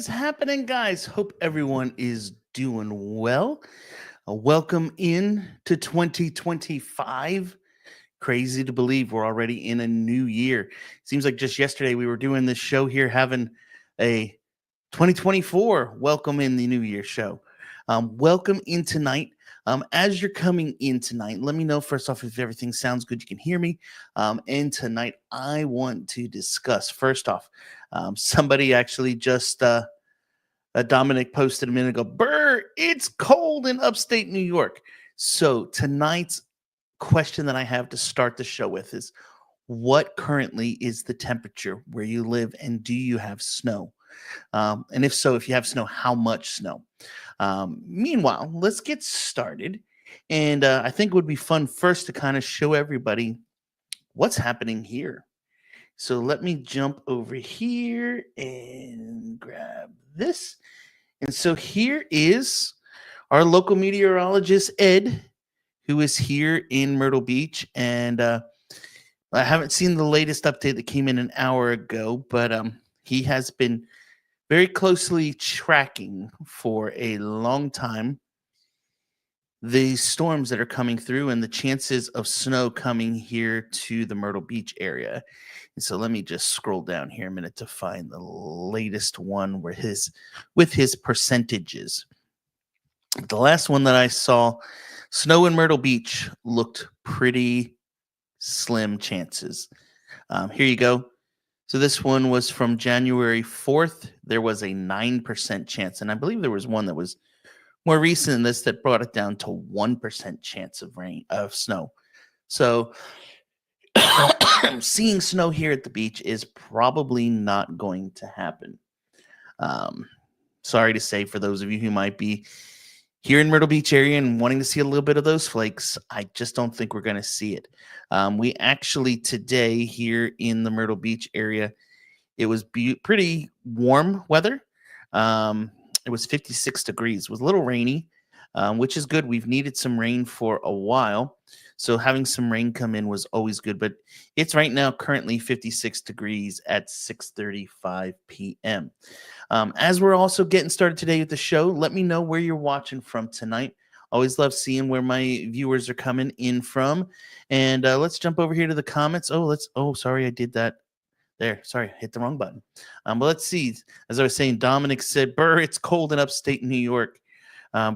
is happening, guys? Hope everyone is doing well. Welcome in to 2025. Crazy to believe we're already in a new year. Seems like just yesterday we were doing this show here, having a 2024 welcome in the new year show. Welcome in tonight. As you're coming in tonight, let me know first off if everything sounds good. You can hear me. And tonight, I want to discuss first off. Somebody actually just Dominic posted a minute ago. Burr, it's cold in upstate New York. So tonight's question that I have to start the show with is, what currently is the temperature where you live, and do you have snow? And if so, if you have snow, how much snow? Meanwhile, let's get started. And I think it would be fun first to kind of show everybody what's happening here. So let me jump over here and grab this. And so here is our local meteorologist, Ed, who is here in Myrtle Beach. And I haven't seen the latest update that came in an hour ago, but he has been very closely tracking for a long time the storms that are coming through and the chances of snow coming here to the Myrtle Beach area. And so let me just scroll down here a minute to find the latest one where with his percentages. The last one that I saw, snow in Myrtle Beach looked pretty slim chances. Here you go. So this one was from January 4th. There was a 9% chance. And I believe there was one that was more recent than this that brought it down to 1% chance of snow. So seeing snow here at the beach is probably not going to happen. Sorry to say, for those of you who might be here in Myrtle Beach area and wanting to see a little bit of those flakes, I just don't think we're going to see it. We actually today here in the Myrtle Beach area, it was pretty warm weather. It was 56 degrees. It was a little rainy, which is good. We've needed some rain for a while. So having some rain come in was always good. But it's right now currently 56 degrees at 6:35 p.m. As we're also getting started today with the show, let me know where you're watching from tonight. Always love seeing where my viewers are coming in from. And let's jump over here to the comments. Sorry, I did that. There, sorry, I hit the wrong button. But let's see. As I was saying, Dominic said, Burr, it's cold in upstate New York.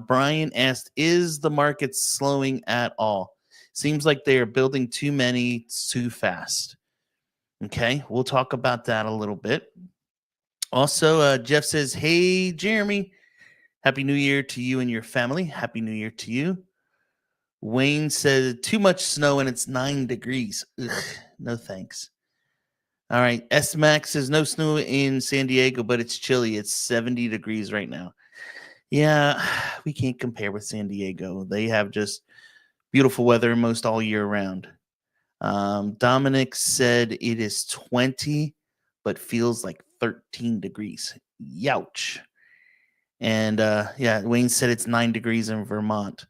Brian asked, is the market slowing at all? Seems like they are building too many too fast. Okay, we'll talk about that a little bit. Also, Jeff says, hey, Jeremy, Happy New Year to you and your family. Happy New Year to you. Wayne says, too much snow and it's 9 degrees. Ugh, no thanks. All right. S Max says no snow in San Diego, but it's chilly. It's 70 degrees right now. Yeah, we can't compare with San Diego. They have just beautiful weather most all year round. Dominic said it is 20, but feels like 13 degrees. Youch. And Wayne said it's 9 degrees in Vermont.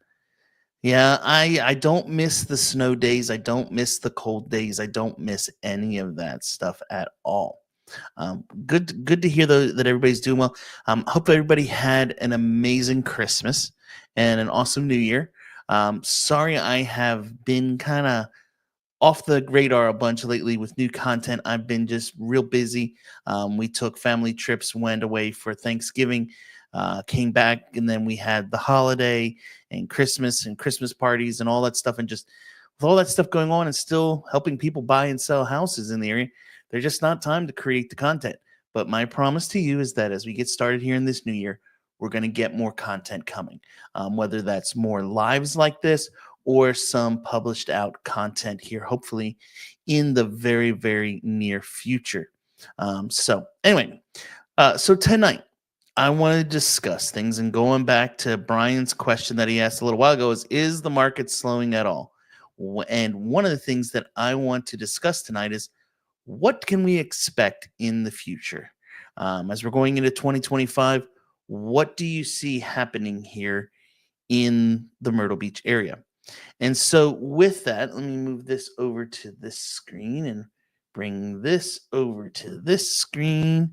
Yeah, I don't miss the snow days. I don't miss the cold days. I don't miss any of that stuff at all. Good to hear though that everybody's doing well. Hope everybody had an amazing Christmas and an awesome New Year. Sorry I have been kind of off the radar a bunch lately with new content. I've been just real busy. We took family trips, went away for Thanksgiving, came back, and then we had the holiday and Christmas parties and all that stuff. And just with all that stuff going on and still helping people buy and sell houses in the area, there's just not time to create the content. But my promise to you is that as we get started here in this new year, we're going to get more content coming, whether that's more lives like this or some published out content here, hopefully in the very, very near future. So tonight, I want to discuss things, and going back to Brian's question that he asked a little while ago is the market slowing at all? And one of the things that I want to discuss tonight is, what can we expect in the future? As we're going into 2025, what do you see happening here in the Myrtle Beach area? And so with that, let me move this over to this screen and bring this over to this screen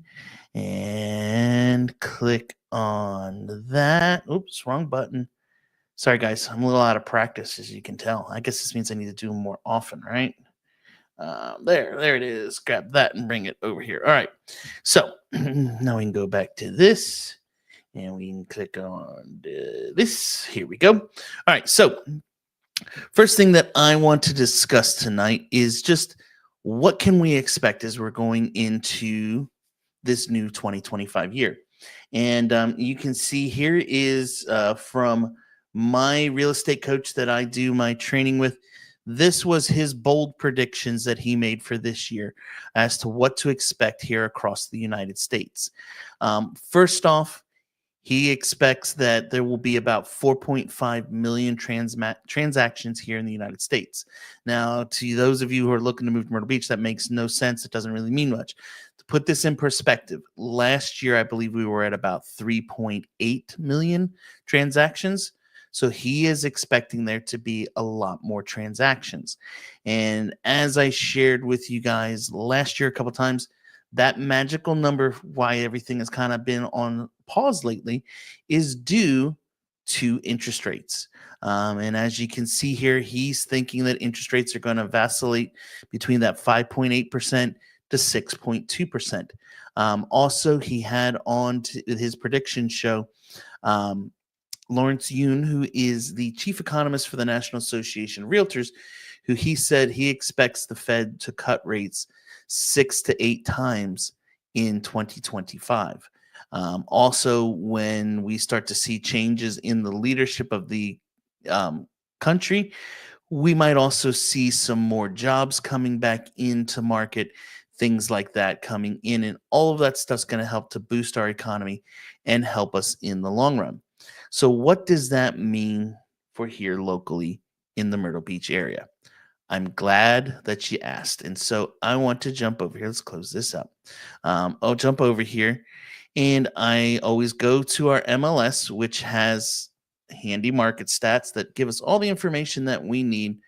and click on that. Oops, wrong button. Sorry, guys. I'm a little out of practice, as you can tell. I guess this means I need to do them more often, right? There it is. Grab that and bring it over here. All right. So now we can go back to this and we can click on this. Here we go. All right. So first thing that I want to discuss tonight is just what can we expect as we're going into this new 2025 year. And you can see here is from my real estate coach that I do my training with. This was his bold predictions that he made for this year as to what to expect here across the United States. First off, he expects that there will be about 4.5 million transactions here in the United States. Now, to those of you who are looking to move to Myrtle Beach, that makes no sense. It doesn't really mean much. To put this in perspective, last year, I believe we were at about 3.8 million transactions. So he is expecting there to be a lot more transactions. And as I shared with you guys last year a couple times, that magical number, why everything has kind of been on pause lately, is due to interest rates. And as you can see here, he's thinking that interest rates are going to vacillate between that 5.8% to 6.2%. Also, he had on to his prediction show Lawrence Yun, who is the chief economist for the National Association of Realtors, who he said he expects the Fed to cut rates 6 to 8 times in 2025. Also, when we start to see changes in the leadership of the country, we might also see some more jobs coming back into market, things like that coming in, and all of that stuff's going to help to boost our economy and help us in the long run. So what does that mean for here locally in the Myrtle Beach area? I'm glad that you asked. And so I want to jump over here. Let's close this up. I'll jump over here. And I always go to our MLS, which has handy market stats that give us all the information that we need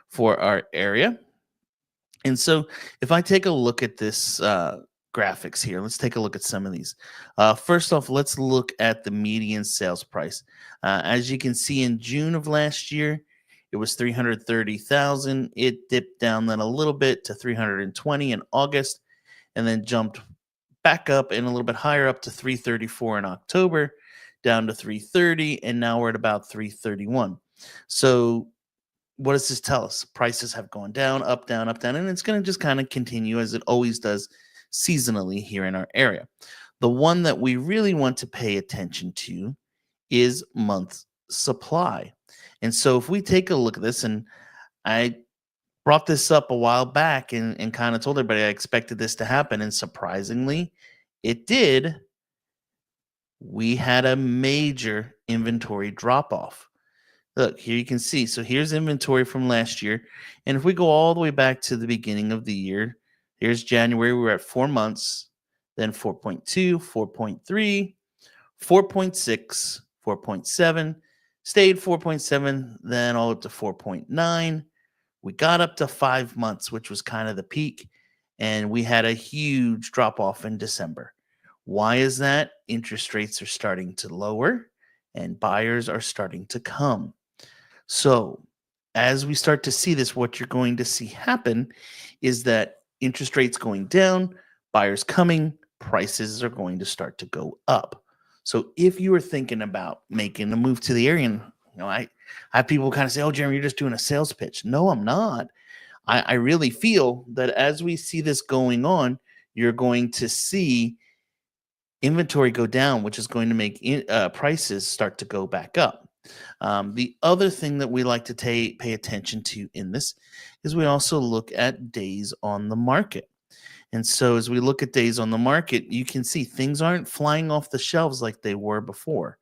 for our area. And so if I take a look at this graphics here, let's take a look at some of these. First off, let's look at the median sales price. As you can see, in June of last year, it was 330,000. It dipped down then a little bit to 320 in August, and then jumped back up and a little bit higher up to 334 in October, down to 330, and now we're at about 331. So what does this tell us? Prices have gone down, up, and it's going to just kind of continue as it always does seasonally here in our area. The one that we really want to pay attention to is month supply. And so if we take a look at this, and I brought this up a while back and kind of told everybody I expected this to happen, and surprisingly, it did. We had a major inventory drop off. Look, here you can see. So here's inventory from last year. And if we go all the way back to the beginning of the year, here's January, we were at 4 months, then 4.2, 4.3, 4.6, 4.7, stayed 4.7, then all up to 4.9. We got up to 5 months, which was kind of the peak, and we had a huge drop off in December. Why is that? Interest rates are starting to lower and buyers are starting to come. So as we start to see this, what you're going to see happen is that interest rates going down, buyers coming, prices are going to start to go up. So if you are thinking about making a move to the area, and I have people kind of say, "Oh, Jeremy, you're just doing a sales pitch." No, I'm not. I really feel that as we see this going on, you're going to see inventory go down, which is going to make prices start to go back up. The other thing that we like to pay attention to in this is we also look at days on the market. And so as we look at days on the market, you can see things aren't flying off the shelves like they were before.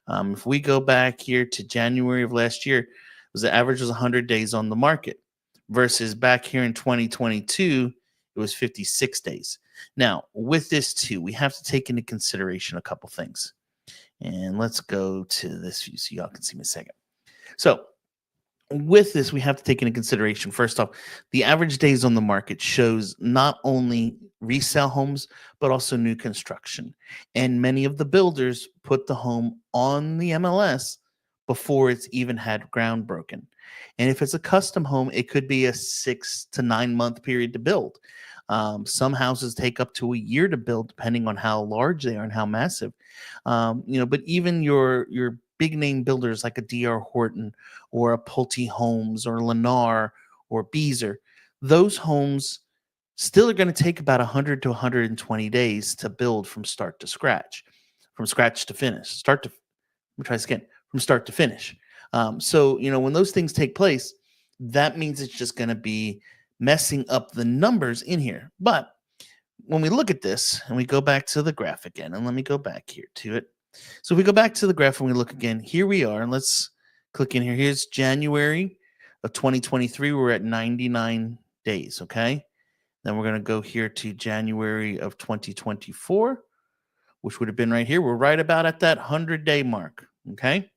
If we go back here to January of last year, the average was 100 days on the market versus back here in 2022, it was 56 days. Now, with this too, we have to take into consideration a couple things. And let's go to this view so y'all can see me a second. So With this, we have to take into consideration, first off, the average days on the market shows not only resale homes, but also new construction. And many of the builders put the home on the MLS before it's even had ground broken. And if it's a custom home, it could be a 6 to 9 month period to build. Some houses take up to a year to build, depending on how large they are and how massive. But even your big name builders like a DR Horton or a Pulte Homes or Lennar or Beazer, those homes still are going to take about 100 to 120 days to build from scratch to finish. Let me try this again, from start to finish. So, when those things take place, that means it's just going to be messing up the numbers in here. But when we look at this and we go back to the graph again, and let me go back here to it. So if we go back to the graph and we look again, here we are, and let's click in here. Here's January of 2023. We're at 99 days, okay? Then we're going to go here to January of 2024, which would have been right here. We're right about at that 100-day mark, okay?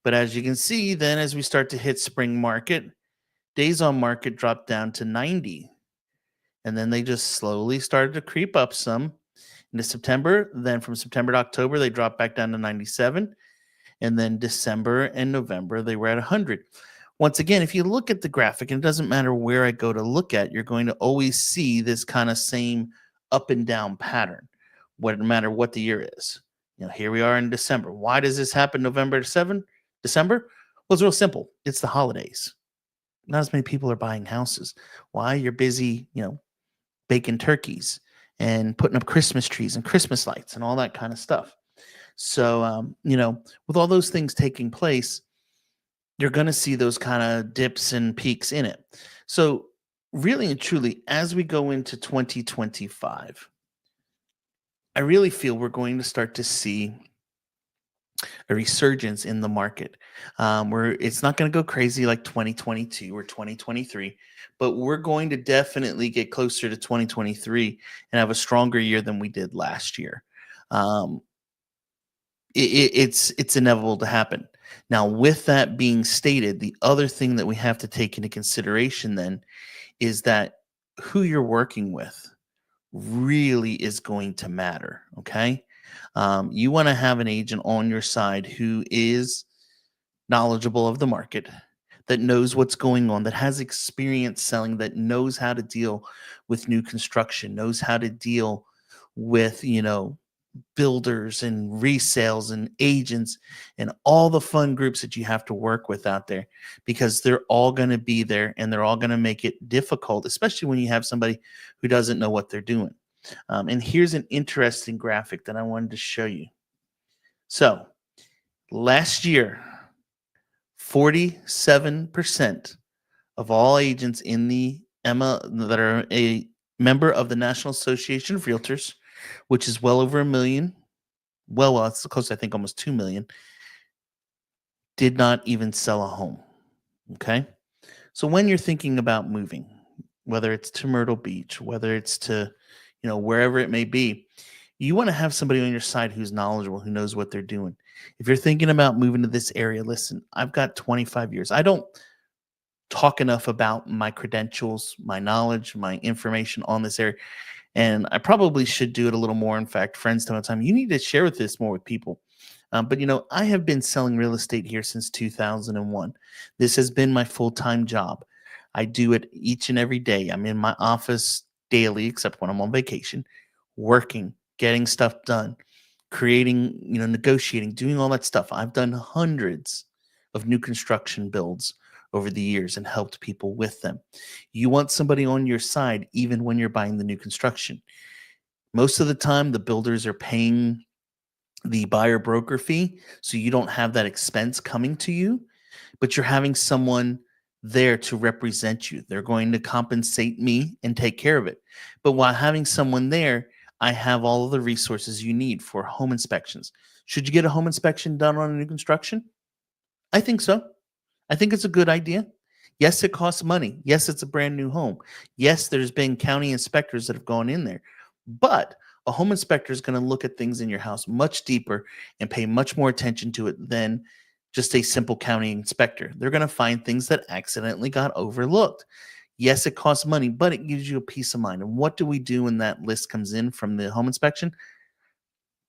But as you can see, then as we start to hit spring market, days on market dropped down to 90. And then they just slowly started to creep up some into September. Then from September to October, they dropped back down to 97. And then December and November, they were at 100. Once again, if you look at the graphic, and it doesn't matter where I go to look at, you're going to always see this kind of same up and down pattern, no matter what the year is. Here we are in December. Why does this happen November to December? Well, it's real simple. It's the holidays. Not as many people are buying houses. Why? You're busy, baking turkeys and putting up Christmas trees and Christmas lights and all that kind of stuff. So, with all those things taking place, you're going to see those kind of dips and peaks in it. So, really and truly, as we go into 2025, I really feel we're going to start to see a resurgence in the market, where it's not going to go crazy like 2022 or 2023, but we're going to definitely get closer to 2023 and have a stronger year than we did last year. Um, it's inevitable to happen. Now, with that being stated, the other thing that we have to take into consideration then is that who you're working with really is going to matter. Okay. You want to have an agent on your side who is knowledgeable of the market, that knows what's going on, that has experience selling, that knows how to deal with new construction, knows how to deal with, builders and resales and agents and all the fun groups that you have to work with out there, because they're all going to be there and they're all going to make it difficult, especially when you have somebody who doesn't know what they're doing. And here's an interesting graphic that I wanted to show you. So last year, 47% of all agents in the EMA that are a member of the National Association of Realtors, which is well over a million, it's close, I think almost 2 million, did not even sell a home. Okay. So when you're thinking about moving, whether it's to Myrtle Beach, whether it's to, wherever it may be, you want to have somebody on your side who's knowledgeable, who knows what they're doing. If you're thinking about moving to this area, listen, I've got 25 years. I don't talk enough about my credentials, my knowledge, my information on this area. And I probably should do it a little more. In fact, friends tell me all the time, you need to share this more with people. But I have been selling real estate here since 2001. This has been my full-time job. I do it each and every day. I'm in my office daily, except when I'm on vacation, working, getting stuff done, creating, negotiating, doing all that stuff. I've done hundreds of new construction builds over the years and helped people with them. You want somebody on your side even when you're buying the new construction. Most of the time, the builders are paying the buyer broker fee, so you don't have that expense coming to you, but you're having someone there to represent you. They're going to compensate me and take care of it. But while having someone there, I have all of the resources you need for home inspections. Should you get a home inspection done on a new construction? I think so. I think it's a good idea. Yes, it costs money. Yes, it's a brand new home. Yes, there's been county inspectors that have gone in there. But a home inspector is going to look at things in your house much deeper and pay much more attention to it than just a simple county inspector. They're going to find things that accidentally got overlooked. Yes, it costs money, but it gives you a peace of mind. And what do we do when that list comes in from the home inspection?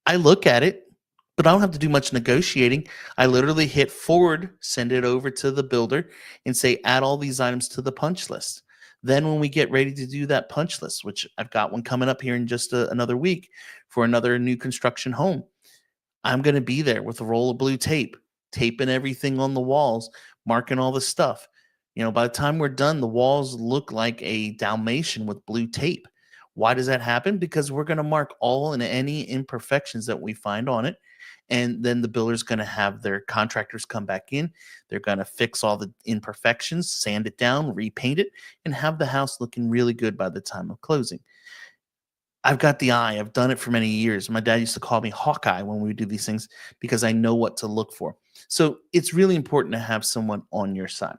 I look at it, but I don't have to do much negotiating. I literally hit forward, send it over to the builder, and say, add all these items to the punch list. Then, when we get ready to do that punch list, which I've got one coming up here in just another week for another new construction home, I'm going to be there with a roll of blue tape, taping everything on the walls, marking all the stuff. By the time we're done, the walls look like a Dalmatian with blue tape. Why does that happen? Because we're going to mark all and any imperfections that we find on it. And then the builder's going to have their contractors come back in. They're going to fix all the imperfections, sand it down, repaint it, and have the house looking really good by the time of closing. I've got the eye. I've done it for many years. My dad used to call me Hawkeye when we would do these things because I know what to look for. So it's really important to have someone on your side.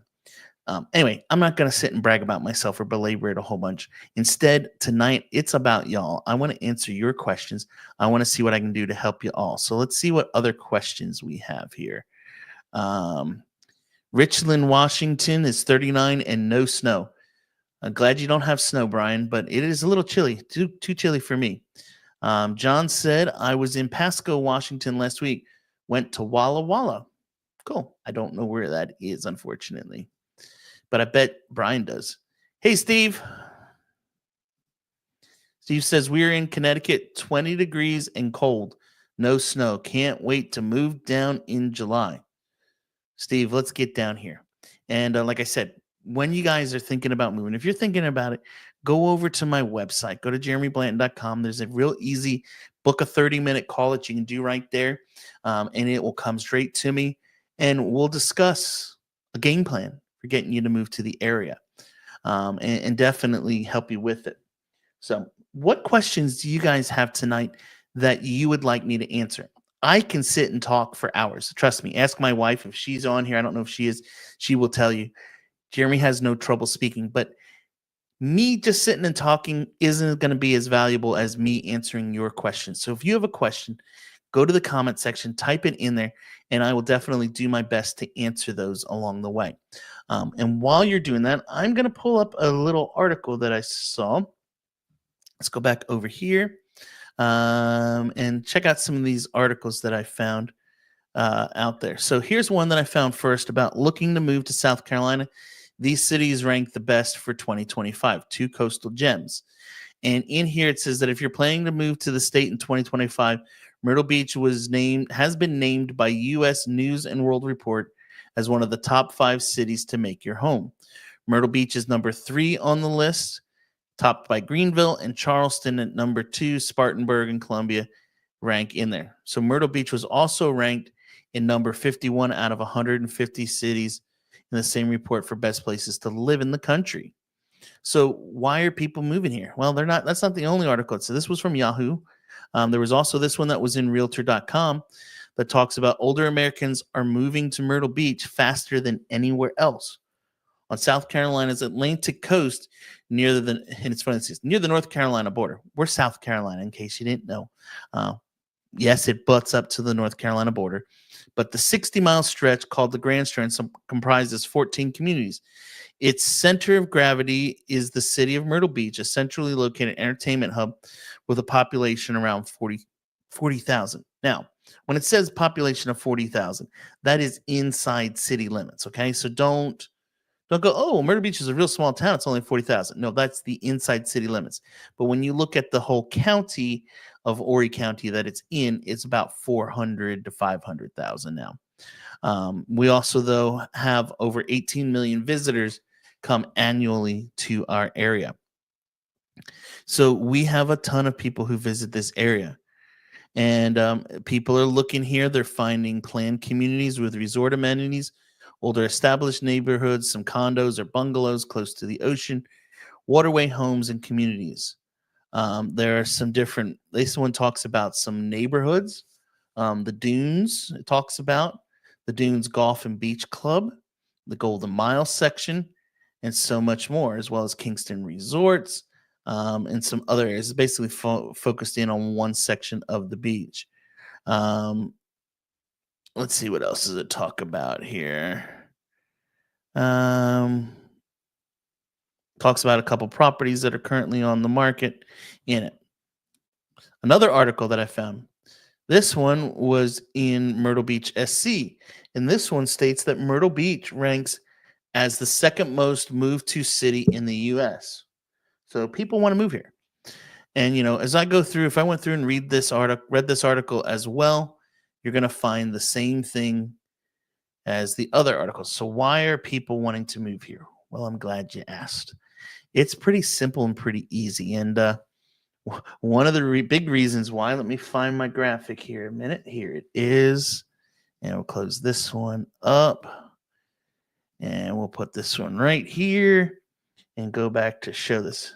Anyway, I'm not going to sit and brag about myself or belabor it a whole bunch. Instead, tonight, it's about y'all. I want to answer your questions. I want to see what I can do to help you all. So let's see what other questions we have here. Richland, Washington is 39 and no snow. I'm glad you don't have snow, Brian, but it is a little chilly, too chilly for me. John said, I was in Pasco, Washington last week. Went to Walla Walla. Cool. I don't know where that is, unfortunately, but I bet Brian does. Hey, Steve. Steve says, we're in Connecticut, 20 degrees and cold. No snow. Can't wait to move down in July. Steve, let's get down here. And like I said, when you guys are thinking about moving, if you're thinking about it, go over to my website. Go to jeremyblanton.com. There's a real easy book a 30-minute call that you can do right there, and it will come straight to me, and we'll discuss a game plan for getting you to move to the area, and definitely help you with it. So what questions do you guys have tonight that you would like me to answer? I can sit and talk for hours. Trust me. Ask my wife if she's on here. I don't know if she is. She will tell you. Jeremy has no trouble speaking, but me just sitting and talking isn't going to be as valuable as me answering your questions. So if you have a question, go to the comment section, type it in there, and I will definitely do my best to answer those along the way. And while you're doing that, I'm going to pull up a little article that I saw. Let's go back over here and check out some of these articles that I found out there. So here's one that I found first about looking to move to South Carolina. These cities rank the best for 2025, 2 coastal gems. And in here it says that if you're planning to move to the state in 2025, Myrtle Beach has been named by U.S. News and World Report as one of the top 5 cities to make your home. Myrtle Beach is number 3 on the list, topped by Greenville and Charleston at number 2. Spartanburg and Columbia rank in there. So Myrtle Beach was also ranked in number 51 out of 150 cities in the same report for best places to live in the country. So why are people moving here? Well, that's not the only article. So this was from Yahoo. There was also this one that was in Realtor.com that talks about older Americans are moving to Myrtle Beach faster than anywhere else. On South Carolina's Atlantic coast, and it's funny, it's near the North Carolina border. We're South Carolina, in case you didn't know. Yes, it butts up to the North Carolina border, but the 60-mile stretch called the Grand Strand comprises 14 communities. Its center of gravity is the city of Myrtle Beach, a centrally located entertainment hub with a population around 40,000. Now, when it says population of 40,000, that is inside city limits, okay? So don't go, oh, Myrtle Beach is a real small town. It's only 40,000. No, that's the inside city limits. But when you look at the whole county of Horry County that it's in, it's about 400 to 500,000 now. We also, though, have over 18 million visitors come annually to our area. So we have a ton of people who visit this area. And people are looking here. They're finding planned communities with resort amenities, older established neighborhoods, some condos or bungalows close to the ocean, waterway homes, and communities. There are some different, this one talks about some neighborhoods. The Dunes, it talks about the Dunes Golf and Beach Club, the Golden Mile section, and so much more, as well as Kingston Resorts, and some other areas. It's basically focused in on one section of the beach. let's see what else does it talk about here. Um, talks about a couple properties that are currently on the market in it. Another article that I found. This one was in Myrtle Beach, SC, and this one states that Myrtle Beach ranks as the second most moved to city in the US. So people want to move here. And as I go through, if I went through and read this article as well, you're going to find the same thing as the other articles. So why are people wanting to move here? Well, I'm glad you asked. It's pretty simple and pretty easy. And one of the big reasons why, let me find my graphic here a minute. Here it is. And we'll close this one up. And we'll put this one right here and go back to show this.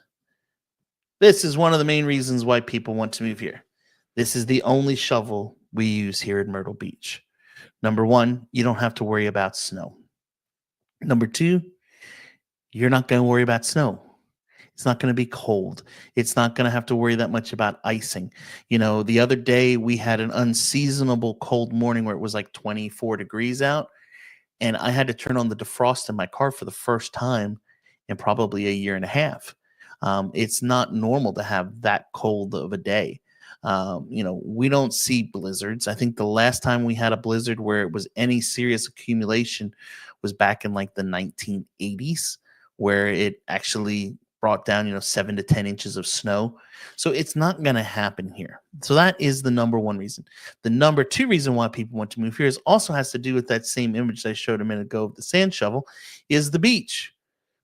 This is one of the main reasons why people want to move here. This is the only shovel we use here in Myrtle Beach. Number one, you don't have to worry about snow. Number two, you're not going to worry about snow. It's not going to be cold. It's not going to have to worry that much about icing. The other day we had an unseasonable cold morning where it was like 24 degrees out, and I had to turn on the defrost in my car for the first time in probably a year and a half. It's not normal to have that cold of a day. We don't see blizzards. I think the last time we had a blizzard where it was any serious accumulation was back in like the 1980s, where it actually brought down 7 to 10 inches of snow. So it's not going to happen here. So that is the number one reason. The number two reason why people want to move here also has to do with that same image I showed a minute ago of the sand shovel, is the beach.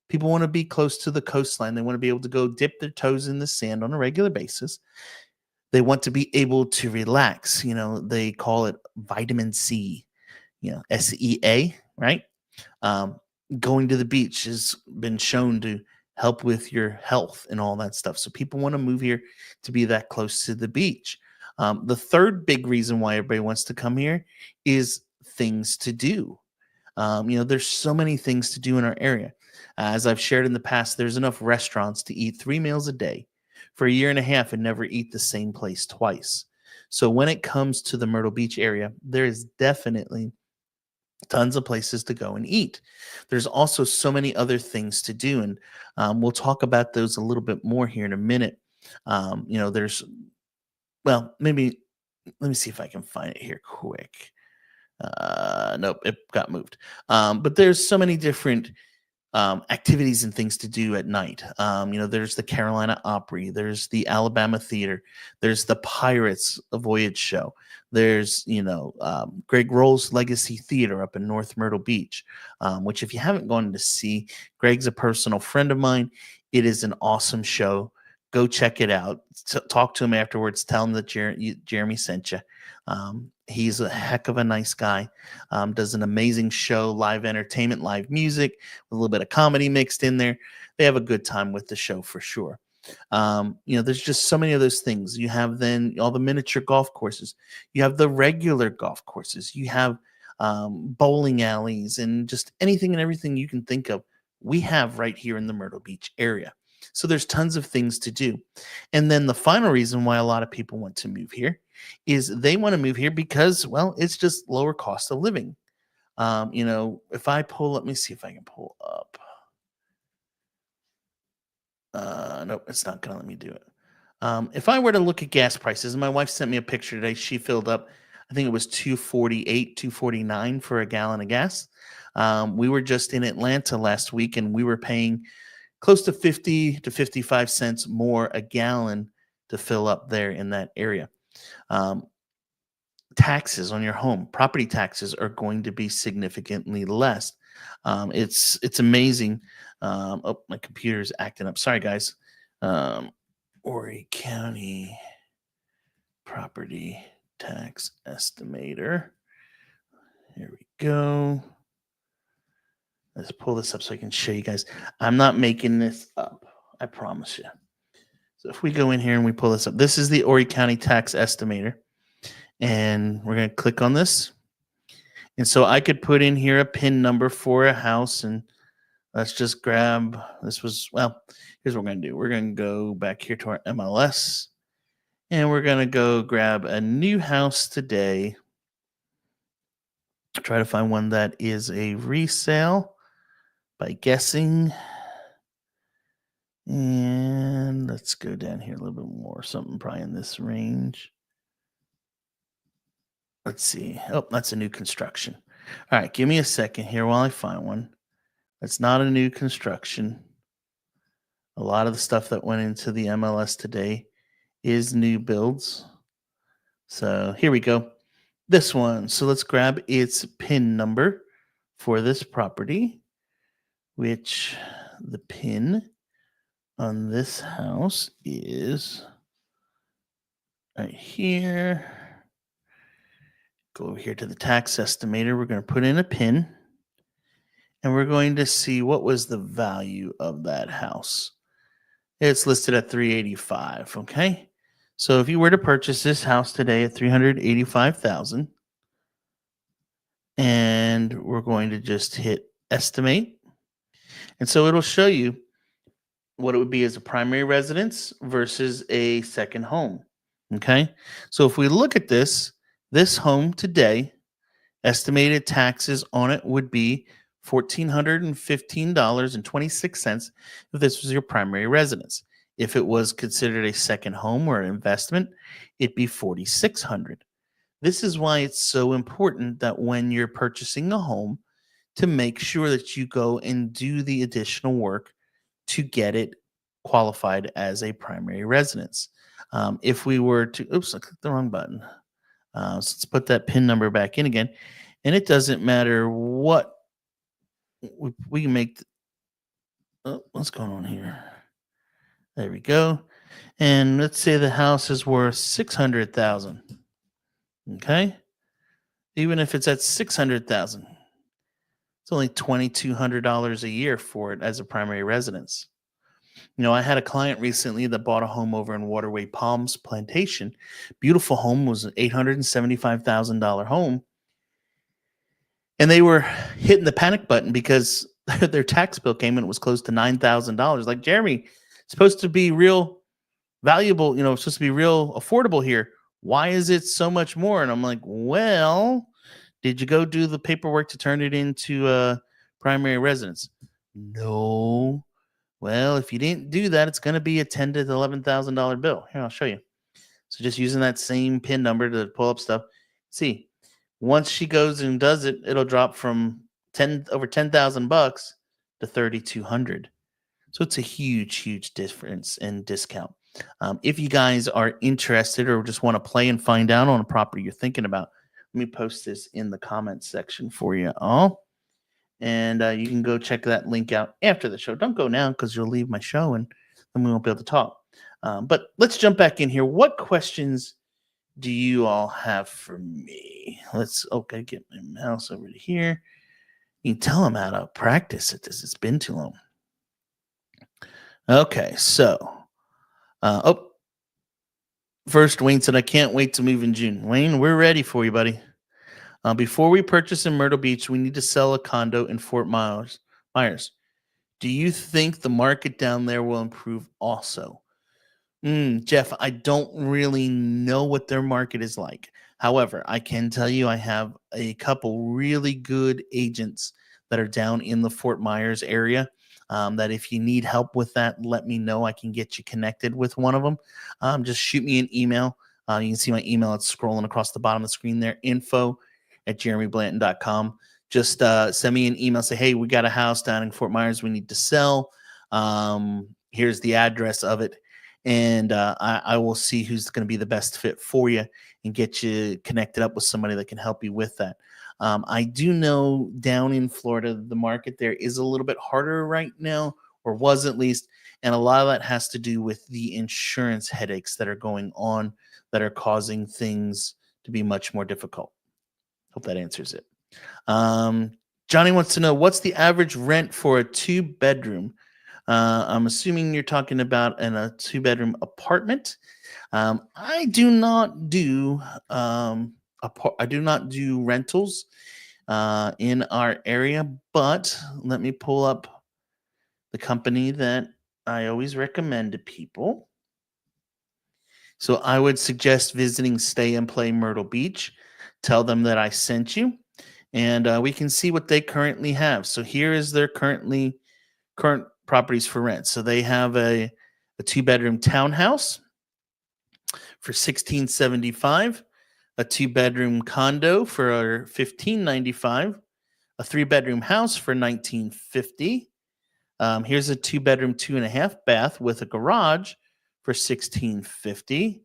People want to be close to the coastline. They want to be able to go dip their toes in the sand on a regular basis. They want to be able to relax. They call it vitamin C, SEA, right? Going to the beach has been shown to help with your health and all that stuff. So people want to move here to be that close to the beach. The third big reason why everybody wants to come here is things to do. There's so many things to do in our area. As I've shared in the past, there's enough restaurants to eat 3 meals a day for a year and a half and never eat the same place twice. So when it comes to the Myrtle Beach area, there is definitely tons of places to go and eat. There's also so many other things to do, and we'll talk about those a little bit more here in a minute. Maybe let me see if I can find it here quick. Nope, it got moved. But there's so many different activities and things to do at night. There's the Carolina Opry, there's the Alabama Theater, there's the Pirates Voyage Show, there's Greg Roll's Legacy Theater up in North Myrtle Beach, which if you haven't gone to see, Greg's a personal friend of mine. It is an awesome show. Go check it out. Talk to him afterwards. Tell him that Jeremy sent you. He's a heck of a nice guy. Does an amazing show, live entertainment, live music, with a little bit of comedy mixed in there. They have a good time with the show for sure. There's just so many of those things. You have then all the miniature golf courses. You have the regular golf courses. You have bowling alleys and just anything and everything you can think of. We have right here in the Myrtle Beach area. So there's tons of things to do. And then the final reason why a lot of people want to move here is they want to move here because, well, it's just lower cost of living. If I let me see if I can pull up. Nope, it's not going to let me do it. If I were to look at gas prices, and my wife sent me a picture today, she filled up, I think it was $2.48, $2.49 for a gallon of gas. We were just in Atlanta last week, and we were paying close to 50 to 55 cents more a gallon to fill up there in that area. Taxes on your home, property taxes are going to be significantly less. It's amazing. My computer's acting up. Sorry, guys. Horry County property tax estimator. Here we go. Let's pull this up so I can show you guys. I'm not making this up. I promise you. So if we go in here and we pull this up, this is the Horry County tax estimator. And we're going to click on this. And so I could put in here a PIN number for a house. And let's just grab, here's what we're going to do. We're going to go back here to our MLS. And we're going to go grab a new house today. Try to find one that is a resale by guessing. And let's go down here a little bit more. Something probably in this range. Let's see. Oh, that's a new construction. All right, give me a second here while I find one. That's not a new construction. A lot of the stuff that went into the MLS today is new builds. So here we go. This one. So let's grab its PIN number for this property, which the PIN on this house is right here. Go over here to the tax estimator. We're going to put in a PIN and we're going to see what was the value of that house. It's listed at 385. Okay. So if you were to purchase this house today at 385,000, and we're going to just hit estimate. And so it'll show you what it would be as a primary residence versus a second home. Okay. So if we look at this home today, estimated taxes on it would be $1,415.26 if this was your primary residence. If it was considered a second home or an investment, it'd be $4,600. This is why it's so important that when you're purchasing a home, to make sure that you go and do the additional work to get it qualified as a primary residence. If we were to, oops, I clicked the wrong button. So let's put that PIN number back in again. And it doesn't matter what we can make. What's going on here? There we go. And let's say the house is worth 600,000. Okay. Even if it's at 600,000, it's only $2,200 a year for it as a primary residence. I had a client recently that bought a home over in Waterway Palms Plantation. Beautiful home, was an $875,000 home. And they were hitting the panic button because their tax bill came in, it was close to $9,000. Like, Jeremy, it's supposed to be real valuable, it's supposed to be real affordable here. Why is it so much more? And I'm like, well, did you go do the paperwork to turn it into a primary residence? No. Well, if you didn't do that, it's going to be a $10,000 to $11,000 bill. Here, I'll show you. So just using that same PIN number to pull up stuff. See, once she goes and does it, it'll drop from over $10,000 to $3,200. So it's a huge, huge difference in discount. If you guys are interested or just want to play and find out on a property you're thinking about, let me post this in the comments section for you all. And you can go check that link out after the show. Don't go now because you'll leave my show and then we won't be able to talk. But let's jump back in here. What questions do you all have for me? Okay, get my mouse over to here. You can tell them how to practice at this. It's been too long. Okay, so, first, Wayne said, I can't wait to move in June. Wayne, we're ready for you, buddy. Before we purchase in Myrtle Beach, we need to sell a condo in Fort Myers. Do you think the market down there will improve also? Jeff, I don't really know what their market is like. However, I can tell you I have a couple really good agents that are down in the Fort Myers area. That if you need help with that, let me know. I can get you connected with one of them. Just shoot me an email. You can see my email. It's scrolling across the bottom of the screen there, info@jeremyblanton.com. Just send me an email. Say, hey, we got a house down in Fort Myers we need to sell. Here's the address of it. And I will see who's going to be the best fit for you and get you connected up with somebody that can help you with that. I do know down in Florida, the market there is a little bit harder right now, or was at least. And a lot of that has to do with the insurance headaches that are going on that are causing things to be much more difficult. Hope that answers it. Johnny wants to know, what's the average rent for a 2-bedroom? I'm assuming you're talking about a 2-bedroom apartment. I do not do rentals in our area, but let me pull up the company that I always recommend to people. So I would suggest visiting Stay and Play Myrtle Beach. Tell them that I sent you, and we can see what they currently have. So here is their current properties for rent. So they have a 2-bedroom townhouse for 1675, a 2-bedroom condo for 1595, a 3-bedroom house for 1950. Here's a 2-bedroom, 2.5 bath with a garage for 1650,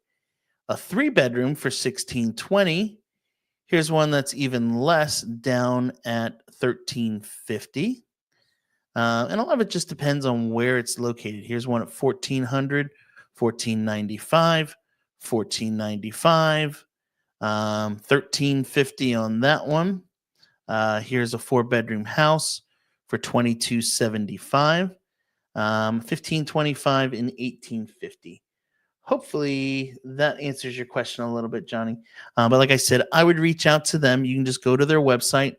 a 3-bedroom for 1620. Here's one that's even less, down at 1350. And a lot of it just depends on where it's located. Here's one at 1400, 1495, 1495, 1350 on that one. Here's a 4-bedroom house for 2275, 1525, and 1850. Hopefully that answers your question a little bit, Johnny. But like I said, I would reach out to them. You can just go to their website.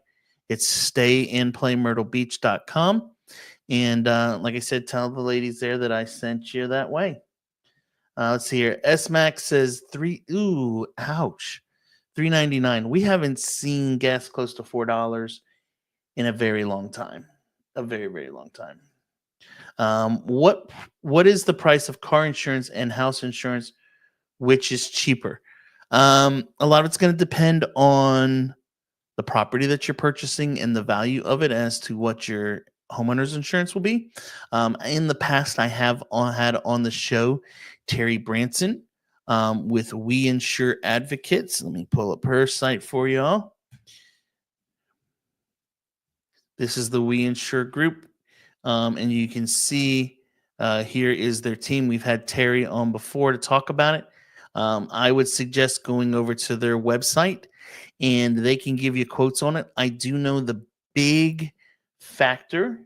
It's stayandplaymyrtlebeach.com. And like I said, tell the ladies there that I sent you that way. Let's see here. SMAX says ooh, ouch. $3.99. We haven't seen gas close to $4 in a very long time. A very, very long time. What is the price of car insurance and house insurance? Which is cheaper? A lot of it's going to depend on the property that you're purchasing and the value of it as to what your homeowner's insurance will be. In the past, I have had on the show Terry Branson with We Insure Advocates. Let me pull up her site for y'all. This is the We Insure group. And you can see here is their team. We've had Terry on before to talk about it. I would suggest going over to their website and they can give you quotes on it. I do know the big factor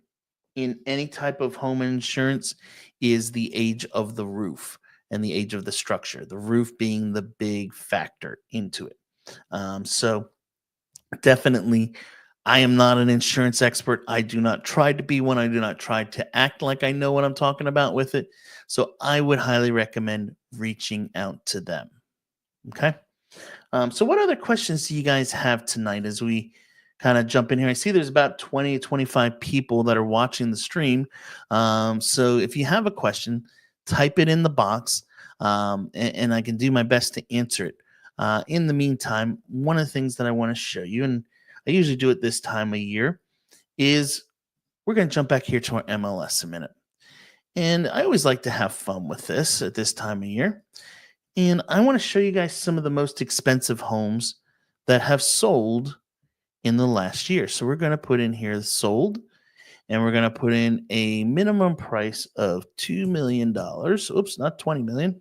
in any type of home insurance is the age of the roof and the age of the structure, the roof being the big factor into it. So definitely, I am not an insurance expert. I do not try to be one. I do not try to act like I know what I'm talking about with it. So I would highly recommend reaching out to them. Okay. So what other questions do you guys have tonight as we kind of jump in here? I see there's about 20, 25 people that are watching the stream. So if you have a question, type it in the box and I can do my best to answer it. In the meantime, one of the things that I want to show you, and I usually do it this time of year, is we're going to jump back here to our MLS a minute. And I always like to have fun with this at this time of year. And I want to show you guys some of the most expensive homes that have sold in the last year. So we're going to put in here sold, and we're going to put in a minimum price of $2 million. Oops, not 20 million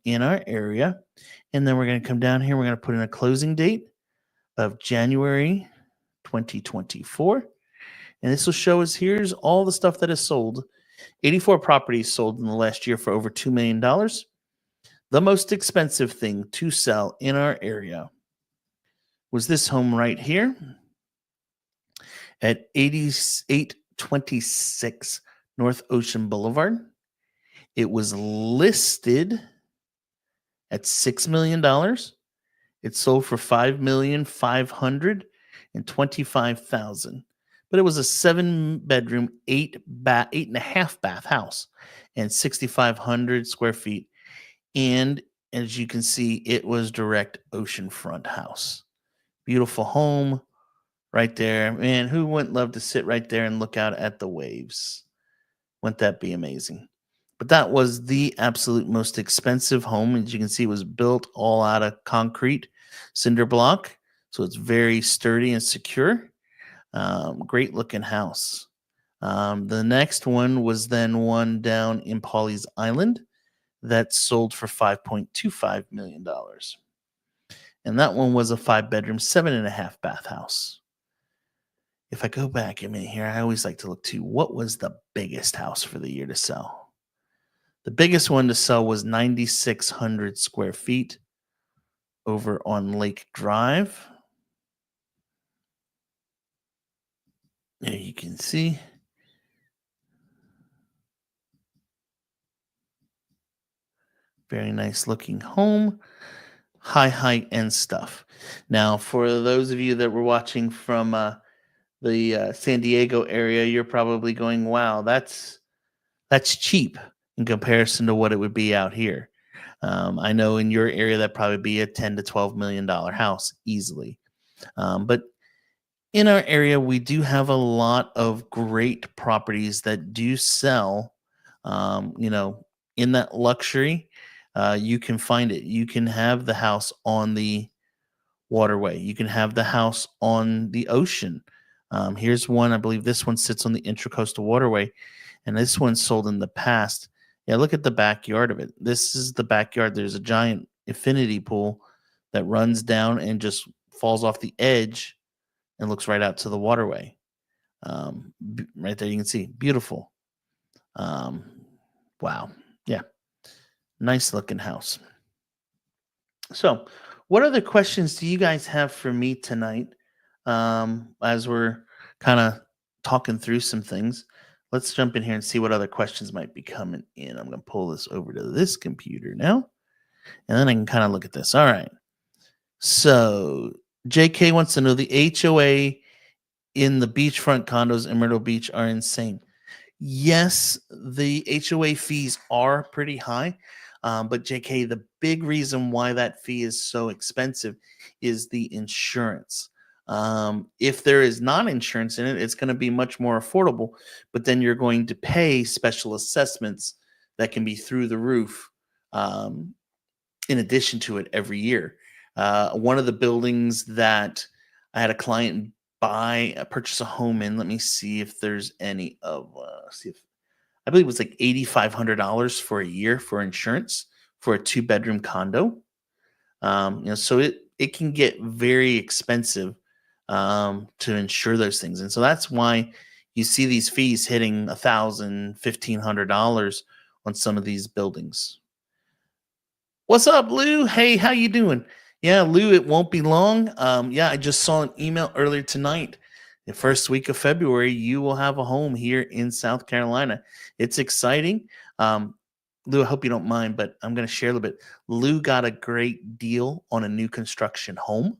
in our area. And then we're going to come down here. We're going to put in a closing date of January 2024. And this will show us here's all the stuff that is sold. 84 properties sold in the last year for over $2 million. The most expensive thing to sell in our area was this home right here at 8826 North Ocean Boulevard. It was listed at $6 million. It sold for $5,525,000. But it was a 7-bedroom, 8.5 bath house and 6,500 square feet. And as you can see, it was direct oceanfront house. Beautiful home right there. Man, who wouldn't love to sit right there and look out at the waves? Wouldn't that be amazing? But that was the absolute most expensive home. As you can see, it was built all out of concrete cinder block. So it's very sturdy and secure. Great looking house. The next one was then one down in Pawleys Island that sold for $5.25 million. And that one was a 5-bedroom, 7.5 bath house. If I go back a minute here, I always like to look to what was the biggest house for the year to sell. The biggest one to sell was 9,600 square feet over on Lake Drive. There you can see. Very nice looking home. high end stuff. Now, for those of you that were watching from the San Diego area, you're probably going, "Wow, that's cheap in comparison to what it would be out here." I know in your area that probably be a 10 to 12 million dollar house easily. But in our area, we do have a lot of great properties that do sell. You know, in that luxury, you can find it. You can have the house on the waterway. You can have the house on the ocean. Here's one. I believe this one sits on the Intracoastal Waterway, and this one sold in the past. Yeah, look at the backyard of it. This is the backyard. There's a giant infinity pool that runs down and just falls off the edge and looks right out to the waterway. Right there, you can see beautiful. Um, wow, yeah, nice looking house. So, what other questions do you guys have for me tonight? As we're kind of talking through some things, let's jump in here and see what other questions might be coming in. I'm going to pull this over to this computer now, and then I can kind of look at this. All right. So, JK wants to know the HOA in the beachfront condos in Myrtle Beach are insane. Yes, the HOA fees are pretty high. But JK, the big reason why that fee is so expensive is the insurance. If there is non insurance in it, it's going to be much more affordable, but then you're going to pay special assessments that can be through the roof um, in addition to it every year. One of the buildings that I had a client purchase a home in, let me see if there's any of, see if I believe it was like $8,500 for a year for insurance for a two-bedroom condo. So it can get very expensive to insure those things, and so that's why you see these fees hitting $1,000, $1,500 on some of these buildings. What's up, Lou? Hey, how you doing? Yeah, Lou, it won't be long. Yeah, I just saw an email earlier tonight. The first week of February, you will have a home here in South Carolina. It's exciting. Lou, I hope you don't mind, but I'm going to share a little bit. Lou got a great deal on a new construction home.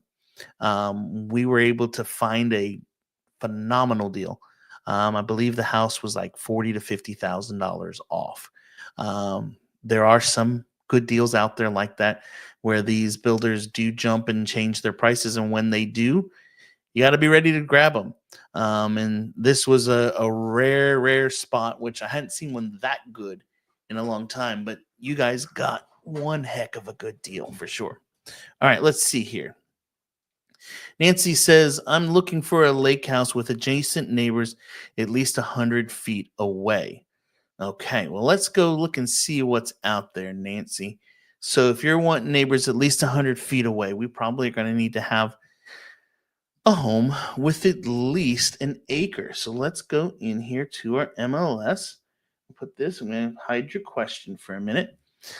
We were able to find a phenomenal deal. I believe the house was like $40,000 to $50,000 off. There are some good deals out there like that where these builders do jump and change their prices, and when they do, you got to be ready to grab them. And this was a rare spot, which I hadn't seen one that good in a long time. But you guys got one heck of a good deal for sure. All right, let's see here. Nancy says, I'm looking for a lake house with adjacent neighbors at least 100 feet away. Okay, well, let's go look and see what's out there, Nancy. So if you're wanting neighbors at least 100 feet away, we probably are going to need to have a home with at least an acre. So let's go in here to our MLS. Put this, I'm going to hide your question for a minute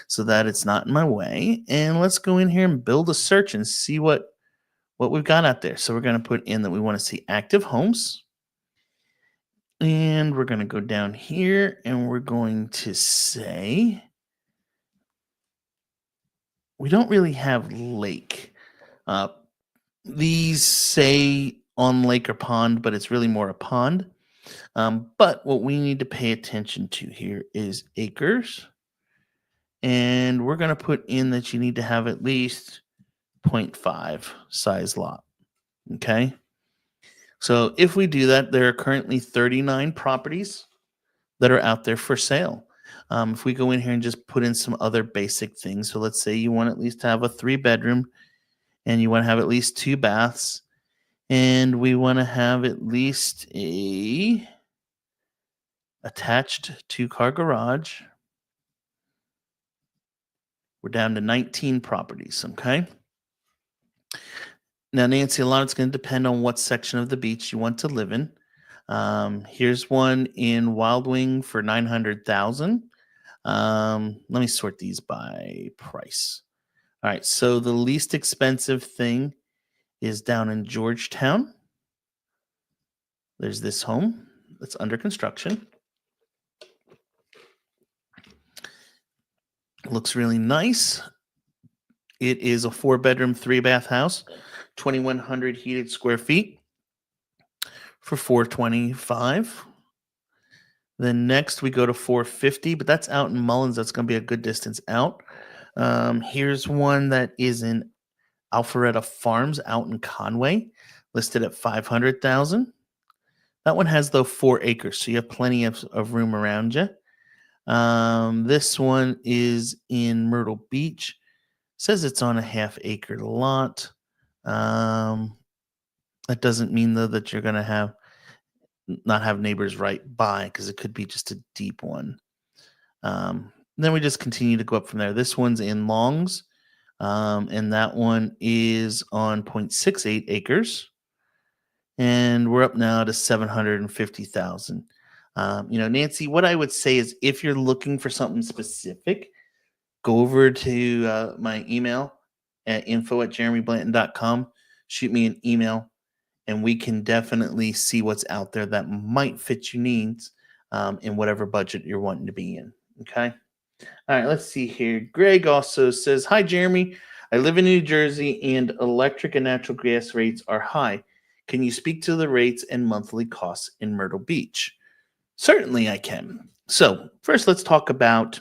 so that it's not in my way. And let's go in here and build a search and see what we've got out there. So we're going to put in that we want to see active homes. And we're going to go down here and we're going to say we don't really have lake. These say on lake or pond, but it's really more a pond. But what we need to pay attention to here is acres. And we're going to put in that you need to have at least 0.5 size lot. Okay. So if we do that, there are currently 39 properties that are out there for sale. If we go in here and just put in some other basic things, so let's say you want at least to have a 3-bedroom and you want to have at least 2 baths, and we want to have at least a attached 2-car garage. We're down to 19 properties, okay? Now, Nancy, a lot of it's going to depend on what section of the beach you want to live in. Here's one in Wild Wing for $900,000. Let me sort these by price. All right, so the least expensive thing is down in Georgetown. There's this home that's under construction. It looks really nice. It is a 4-bedroom, 3-bath house, 2,100 heated square feet for 425. Then next we go to 450, but that's out in Mullins. That's going to be a good distance out. Here's one that is in Alpharetta Farms out in Conway, listed at 500,000. That one has though 4 acres, so you have plenty of room around you. This one is in Myrtle Beach. Says it's on a half-acre lot. That doesn't mean though that you're going to not have neighbors right by, because it could be just a deep one. Then we just continue to go up from there. This one's in Longs, and that one is on 0.68 acres. And we're up now to 750,000. Nancy, what I would say is if you're looking for something specific, go over to my email at info@jeremyblanton.com. Shoot me an email, and we can definitely see what's out there that might fit your needs in whatever budget you're wanting to be in. Okay. All right, let's see here. Greg also says, "Hi, Jeremy. I live in New Jersey and electric and natural gas rates are high. Can you speak to the rates and monthly costs in Myrtle Beach?" Certainly I can. So first, let's talk about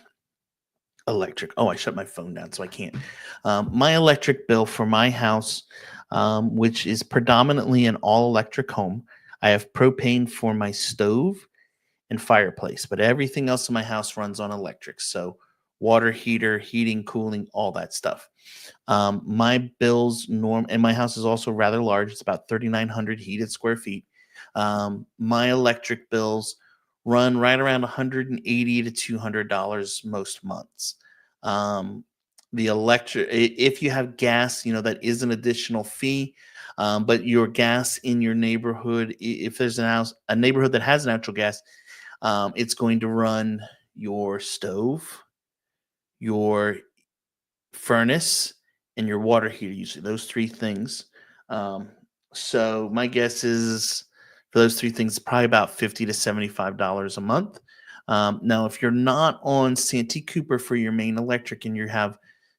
electric. Oh, I shut my phone down, so I can't. My electric bill for my house, which is predominantly an all-electric home. I have propane for my stove and fireplace, but everything else in my house runs on electric. So water heater, heating, cooling, all that stuff. My bills and my house is also rather large. It's about 3,900 heated square feet. My electric bills run right around $180 to $200 most months. The electric, if you have gas, that is an additional fee. But your gas in your neighborhood, if there's a neighborhood that has natural gas, it's going to run your stove, your furnace, and your water heater, usually those 3 things. So my guess is for those 3 things, probably about $50 to $75 a month. Now, if you're not on Santee Cooper for your main electric and you have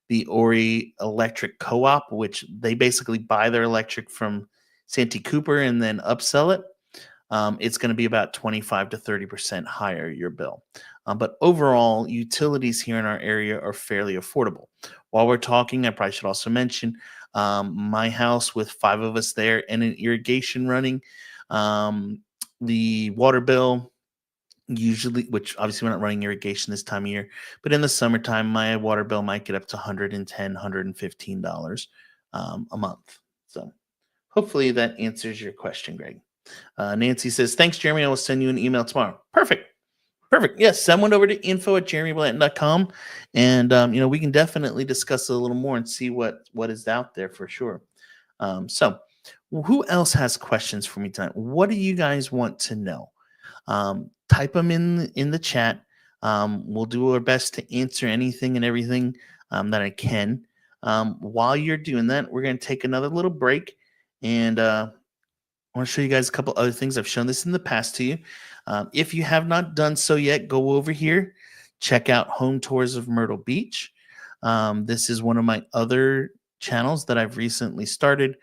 the Ori Electric Co-op, which they basically buy their electric from Santee Cooper and then upsell it, it's going to be about 25 to 30% higher your bill. But overall, utilities here in our area are fairly affordable. While we're talking, I probably should also mention my house with 5 of us there and an irrigation running. The water bill, usually, which obviously we're not running irrigation this time of year, but in the summertime, my water bill might get up to $110, $115 a month. So hopefully that answers your question, Greg. Nancy says, "Thanks, Jeremy. I will send you an email tomorrow." Perfect. Yes, send one over to info@jeremyblanton.com, and we can definitely discuss it a little more and see what is out there for sure. So who else has questions for me tonight? What do you guys want to know? Type them in the chat. We'll do our best to answer anything and everything that I can. While you're doing that, we're going to take another little break, and I want to show you guys a couple other things. I've shown this in the past to you. If you have not done so yet, go over here, check out Home Tours of Myrtle Beach. This is one of my other channels that I've recently started.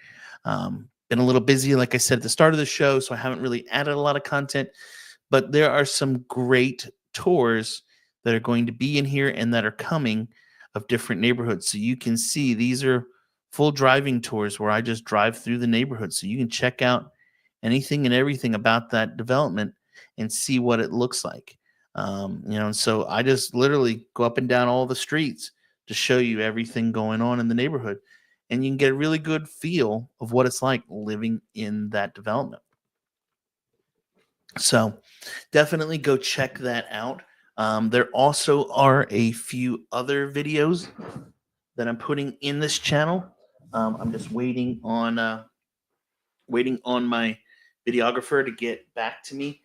Been a little busy, like I said at the start of the show, so I haven't really added a lot of content, but there are some great tours that are going to be in here and that are coming of different neighborhoods. So you can see these are full driving tours where I just drive through the neighborhood. So you can check out anything and everything about that development and see what it looks like. And so I just literally go up and down all the streets to show you everything going on in the neighborhood. And you can get a really good feel of what it's like living in that development. So definitely go check that out. There also are a few other videos that I'm putting in this channel. I'm just waiting on my videographer to get back to me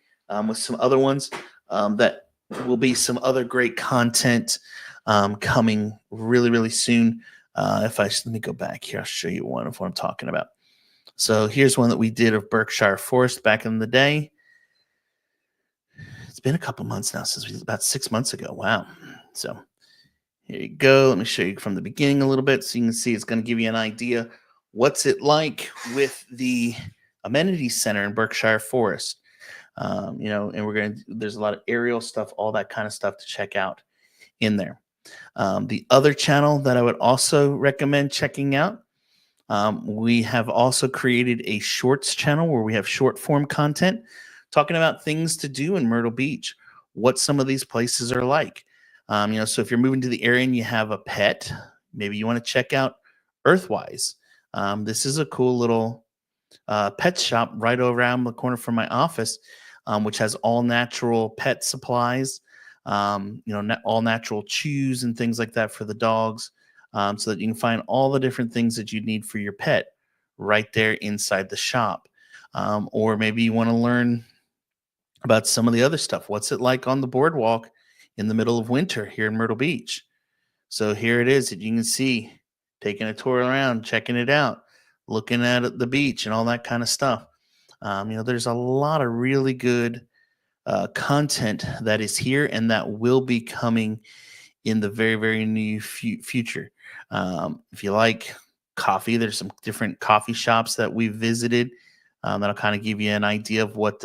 with some other ones that will be some other great content coming really, really soon. Let me go back here. I'll show you one of what I'm talking about. So here's one that we did of Berkshire Forest back in the day. It's been a couple months now, since about 6 months ago. Wow. So Here you go. Let me show you from the beginning a little bit so you can see it's going to give you an idea what's it like with the amenity center in Berkshire Forest. And there's a lot of aerial stuff, all that kind of stuff to check out in there. The other channel that I would also recommend checking out, we have also created a shorts channel where we have short form content talking about things to do in Myrtle Beach, what some of these places are like. So if you're moving to the area and you have a pet, maybe you want to check out Earthwise. This is a cool little pet shop right around the corner from my office, which has all natural pet supplies, all natural chews and things like that for the dogs, so that you can find all the different things that you need for your pet right there inside the shop. Or maybe you want to learn about some of the other stuff. What's it like on the boardwalk in the middle of winter here in Myrtle Beach? So here it is that you can see, taking a tour around, checking it out, looking at the beach and all that kind of stuff. There's a lot of really good content that is here and that will be coming in the very, very near future. If you like coffee, there's some different coffee shops that we visited that'll kind of give you an idea of what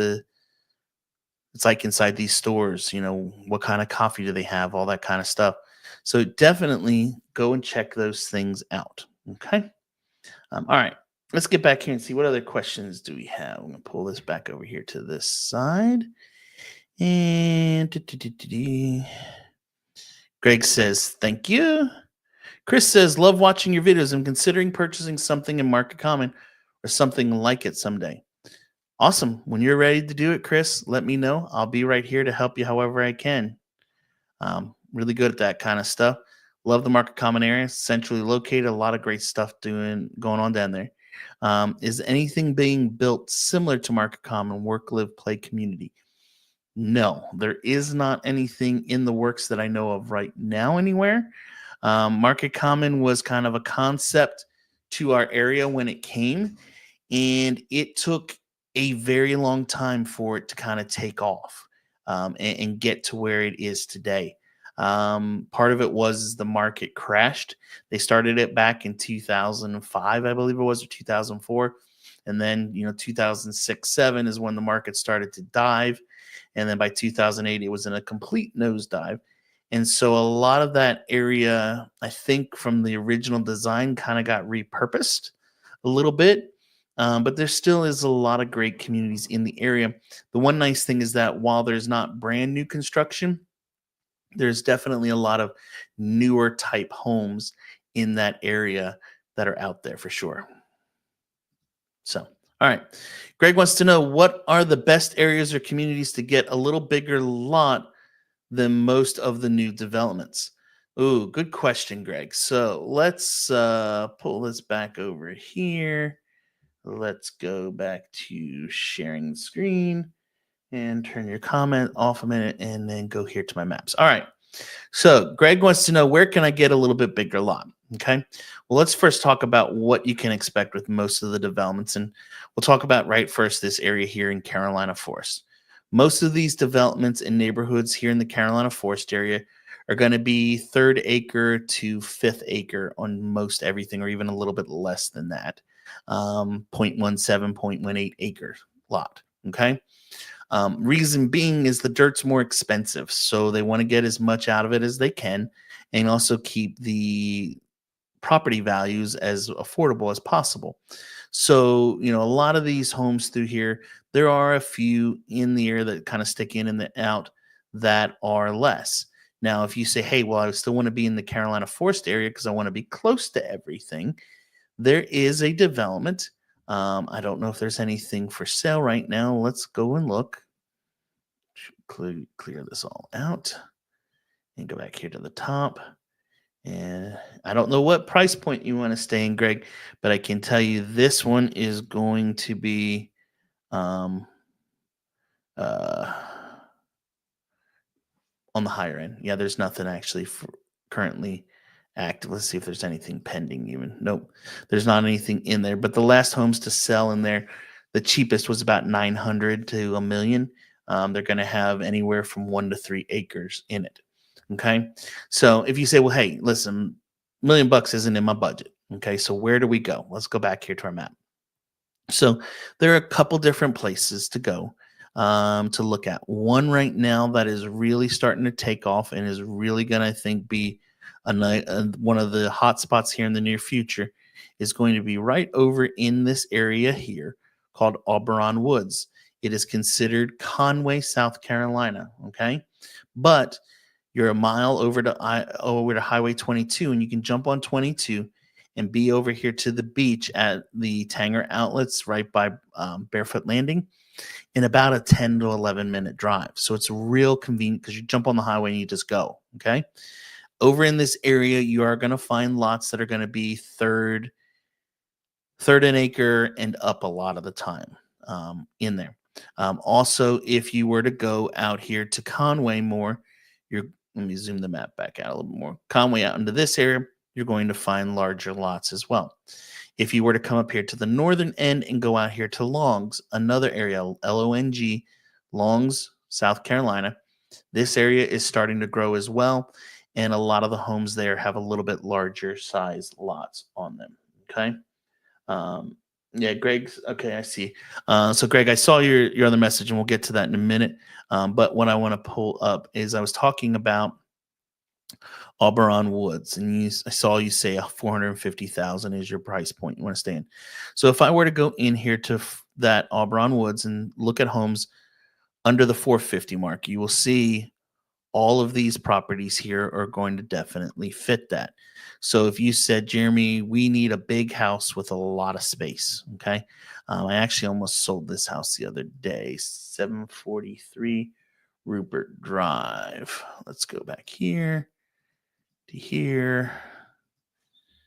it's like inside these stores. What kind of coffee do they have, all that kind of stuff. So definitely go and check those things out. Okay. All right. Let's get back here and see what other questions do we have. I'm going to pull this back over here to this side. And Greg says, thank you. Chris says, love watching your videos. I'm considering purchasing something in Market Common or something like it someday. Awesome. When you're ready to do it, Chris, let me know. I'll be right here to help you however I can. Really good at that kind of stuff. Love the Market Common area. Centrally located. A lot of great stuff going on down there. Is anything being built similar to Market Common, work, live, play community? No, there is not anything in the works that I know of right now anywhere. Market Common was kind of a concept to our area when it came, and it took a very long time for it to kind of take off and get to where it is today. Part of it was the market crashed. They started it back in 2005, I believe it was, or 2004. And then, 2006-07 is when the market started to dive. And then by 2008, it was in a complete nosedive. And so a lot of that area, I think from the original design, kind of got repurposed a little bit. But there still is a lot of great communities in the area. The one nice thing is that while there's not brand new construction, there's definitely a lot of newer type homes in that area that are out there for sure. So, all right. Greg wants to know, what are the best areas or communities to get a little bigger lot than most of the new developments? Ooh, good question, Greg. So let's pull this back over here. Let's go back to sharing the screen and turn your comment off a minute and then go here to my maps. All right. So Greg wants to know, where can I get a little bit bigger lot? Okay. Well, let's first talk about what you can expect with most of the developments. And we'll talk about right first this area here in Carolina Forest. Most of these developments and neighborhoods here in the Carolina Forest area are going to be 3rd acre to 5th acre on most everything, or even a little bit less than that. 0.17, 0.18 acre lot. Okay. Reason being is the dirt's more expensive. So they want to get as much out of it as they can and also keep the property values as affordable as possible. So, a lot of these homes through here, there are a few in the area that kind of stick in and out that are less. Now, if you say, hey, well, I still want to be in the Carolina Forest area because I want to be close to everything, there is a development. I don't know if there's anything for sale right now. Let's go and look. Clear this all out and go back here to the top. And I don't know what price point you want to stay in, Greg, but I can tell you this one is going to be on the higher end. Yeah, there's nothing actually currently active. Let's see if there's anything pending even. Nope, there's not anything in there. But the last homes to sell in there, the cheapest was about 900 to $1 million. They're going to have anywhere from 1 to 3 acres in it. Okay. So if you say, well, hey, listen, $1 million isn't in my budget. Okay. So where do we go? Let's go back here to our map. So there are a couple different places to go to look at. One right now that is really starting to take off and is really going to, I think, be one of the hot spots here in the near future is going to be right over in this area here called Auberon Woods. It is considered Conway, South Carolina. Okay, but you're a mile over to Highway 22, and you can jump on 22 and be over here to the beach at the Tanger Outlets right by Barefoot Landing in about a 10 to 11-minute drive. So it's real convenient because you jump on the highway and you just go. Okay. Over in this area, you are going to find lots that are going to be third an acre and up a lot of the time in there. Also, if you were to go out here to Conway more, let me zoom the map back out a little bit more. Conway out into this area, you're going to find larger lots as well. If you were to come up here to the northern end and go out here to Longs, another area, Long, Longs, South Carolina, this area is starting to grow as well. And a lot of the homes there have a little bit larger size lots on them. Okay. Yeah, Greg's okay. I see. So, Greg, I saw your other message, and we'll get to that in a minute. But what I want to pull up is I was talking about Auberon Woods, and I saw you say 450,000 is your price point you want to stay in. So, if I were to go in here to that Auberon Woods and look at homes under the 450 mark, you will see all of these properties here are going to definitely fit that. So if you said, Jeremy, we need a big house with a lot of space, okay? I actually almost sold this house the other day, 743 Rupert Drive. Let's go back here to here,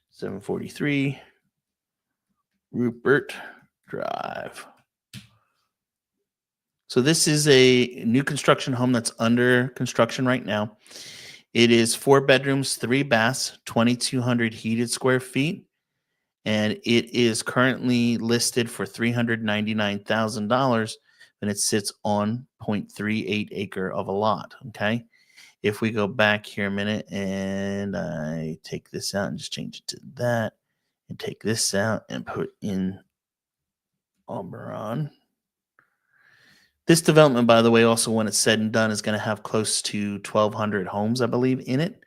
743 Rupert Drive. So this is a new construction home that's under construction right now. It is 4 bedrooms, 3 baths, 2,200 heated square feet, and it is currently listed for $399,000, and it sits on 0.38 acre of a lot. Okay, if we go back here a minute and I take this out and just change it to that, and take this out and put in Auberon. This development, by the way, also when it's said and done, is going to have close to 1,200 homes, I believe, in it.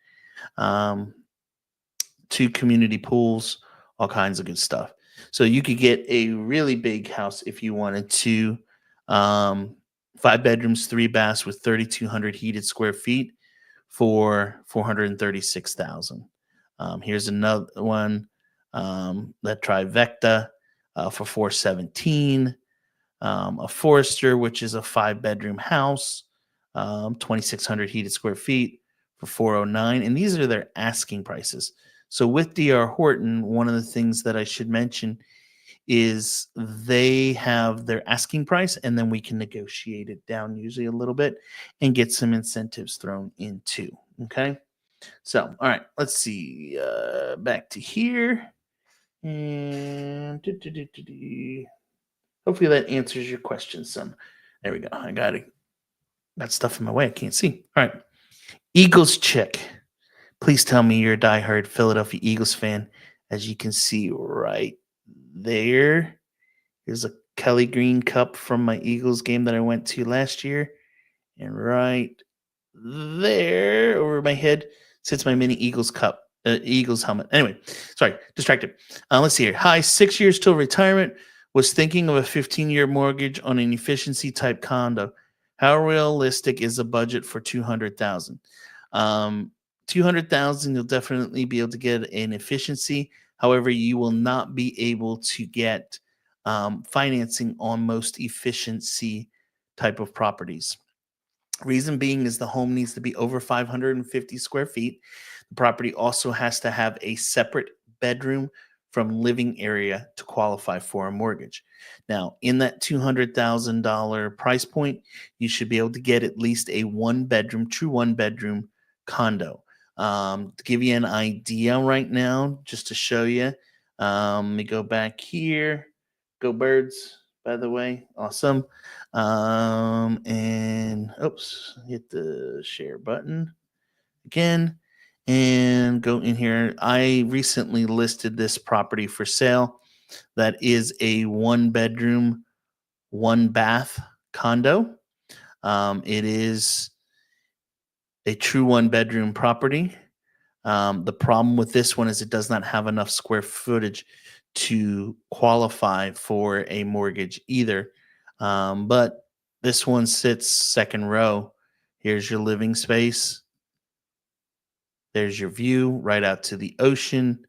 2 community pools, all kinds of good stuff. So you could get a really big house if you wanted to. 5 bedrooms, 3 baths with 3,200 heated square feet for $436,000. Here's another one, that trifecta for $417,000. A Forester, which is a 5-bedroom house, 2,600 heated square feet for $409,000, and these are their asking prices. So with DR Horton, one of the things that I should mention is they have their asking price, and then we can negotiate it down usually a little bit and get some incentives thrown in too. Okay, so all right, let's see. Back to here, and hopefully that answers your question some. There we go. I got stuff in my way. I can't see. All right. Eagles chick. Please tell me you're a diehard Philadelphia Eagles fan. As you can see right there, here's a Kelly Green cup from my Eagles game that I went to last year. And right there over my head sits my mini Eagles cup, Eagles helmet. Anyway, sorry, distracted. Let's see here. Hi, 6 years till retirement. Was thinking of a 15-year mortgage on an efficiency type condo. How realistic is the budget for $200,000? $200,000, you'll definitely be able to get an efficiency. However, you will not be able to get financing on most efficiency type of properties. Reason being is the home needs to be over 550 square feet. The property also has to have a separate bedroom from living area to qualify for a mortgage. Now, in that $200,000 price point, you should be able to get at least a true one bedroom condo. To give you an idea right now, just to show you, let me go back here. Go Birds, by the way. Awesome. And oops, hit the share button again and go in here. I recently listed this property for sale. That is a 1 bedroom, 1 bath condo. It is a true 1 bedroom property. The problem with this one is it does not have enough square footage to qualify for a mortgage either. But this one sits second row. Here's your living space. There's your view right out to the ocean.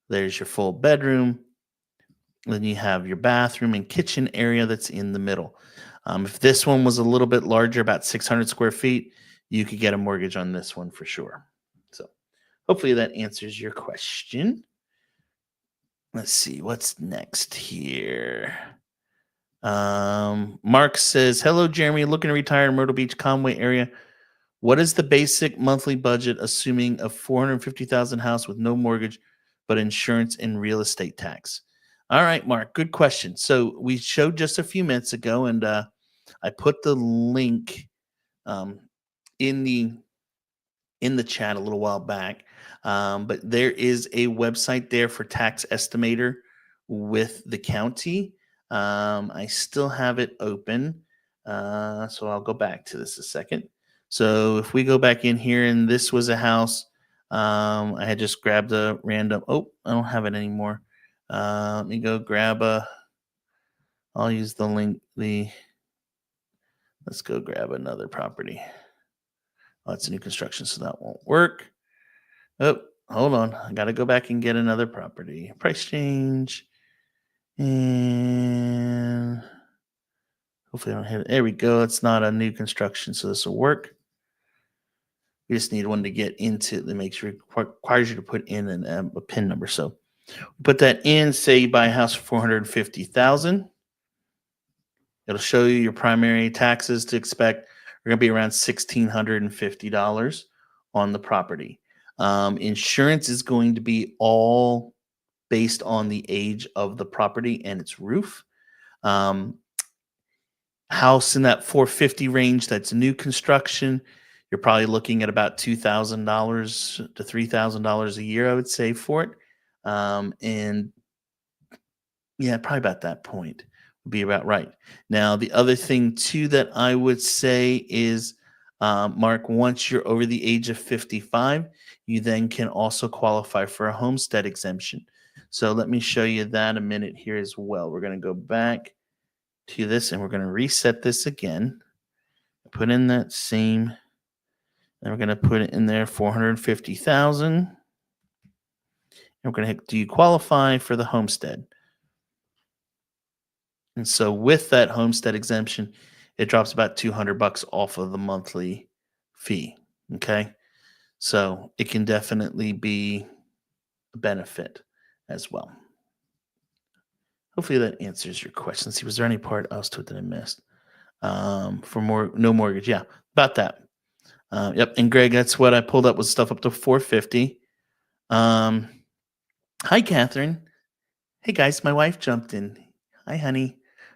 There's your full bedroom. Then you have your bathroom and kitchen area that's in the middle. If this one was a little bit larger, about 600 square feet, you could get a mortgage on this one for sure. So hopefully that answers your question. Let's see what's next here. Mark says, "Hello, Jeremy. Looking to retire in Myrtle Beach, Conway area. What is the basic monthly budget, assuming a 450,000 house with no mortgage, but insurance and real estate tax?" All right, Mark. Good question. So we showed just a few minutes ago, and I put the link um, in the chat a little while back. But there is a website there for tax estimator with the county. I still have it open. So I'll go back to this a second. So if we go back in here, and this was a house, I had just grabbed a random, oh, I don't have it anymore. Let me go grab I'll use the link, let's go grab another property. Oh, it's a new construction, so that won't work. Oh, hold on. I got to go back and get another property. Price change. And hopefully I don't have it. There we go. It's not a new construction, so this will work. We just need one to get into that makes you requires you to put in a PIN number. So put that in, say you buy a house for 450,000. It'll show you your primary taxes to expect are going to be around $1,650 on the property. Insurance is going to be all based on the age of the property and its roof. House in that 450 range, that's new construction. You're probably looking at about $2,000 to $3,000 a year, I would say, for it. And yeah, probably about that point would be about right. Now, the other thing too that I would say is, Mark, once you're over the age of 55, you then can also qualify for a homestead exemption. So let me show you that a minute here as well. We're going to go back to this and we're going to reset this again. Put in that same, and we're going to put it in there 450,000. And we're going to hit, do you qualify for the homestead? And so with that homestead exemption, it drops about $200 off of the monthly fee. Okay. So it can definitely be a benefit as well. Hopefully that answers your question. Let's see, was there any part else to it that I missed? For more, no mortgage. Yeah, about that. Yep. And Greg, that's what I pulled up with stuff up to 450. Hi, Catherine. Hey guys, my wife jumped in. Hi, honey.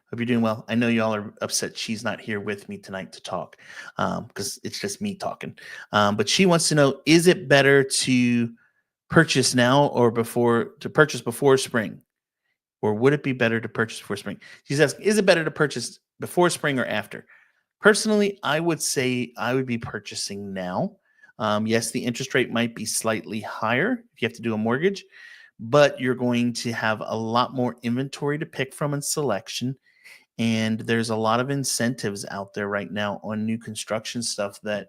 Hope you're doing well. I know y'all are upset she's not here with me tonight to talk because it's just me talking. But she wants to know, is it better to purchase now or purchase before spring? Or would it be better to purchase before spring? She's asking, is it better to purchase before spring or after? Personally, I would say I would be purchasing now. Yes, the interest rate might be slightly higher if you have to do a mortgage, but you're going to have a lot more inventory to pick from and selection. And there's a lot of incentives out there right now on new construction stuff that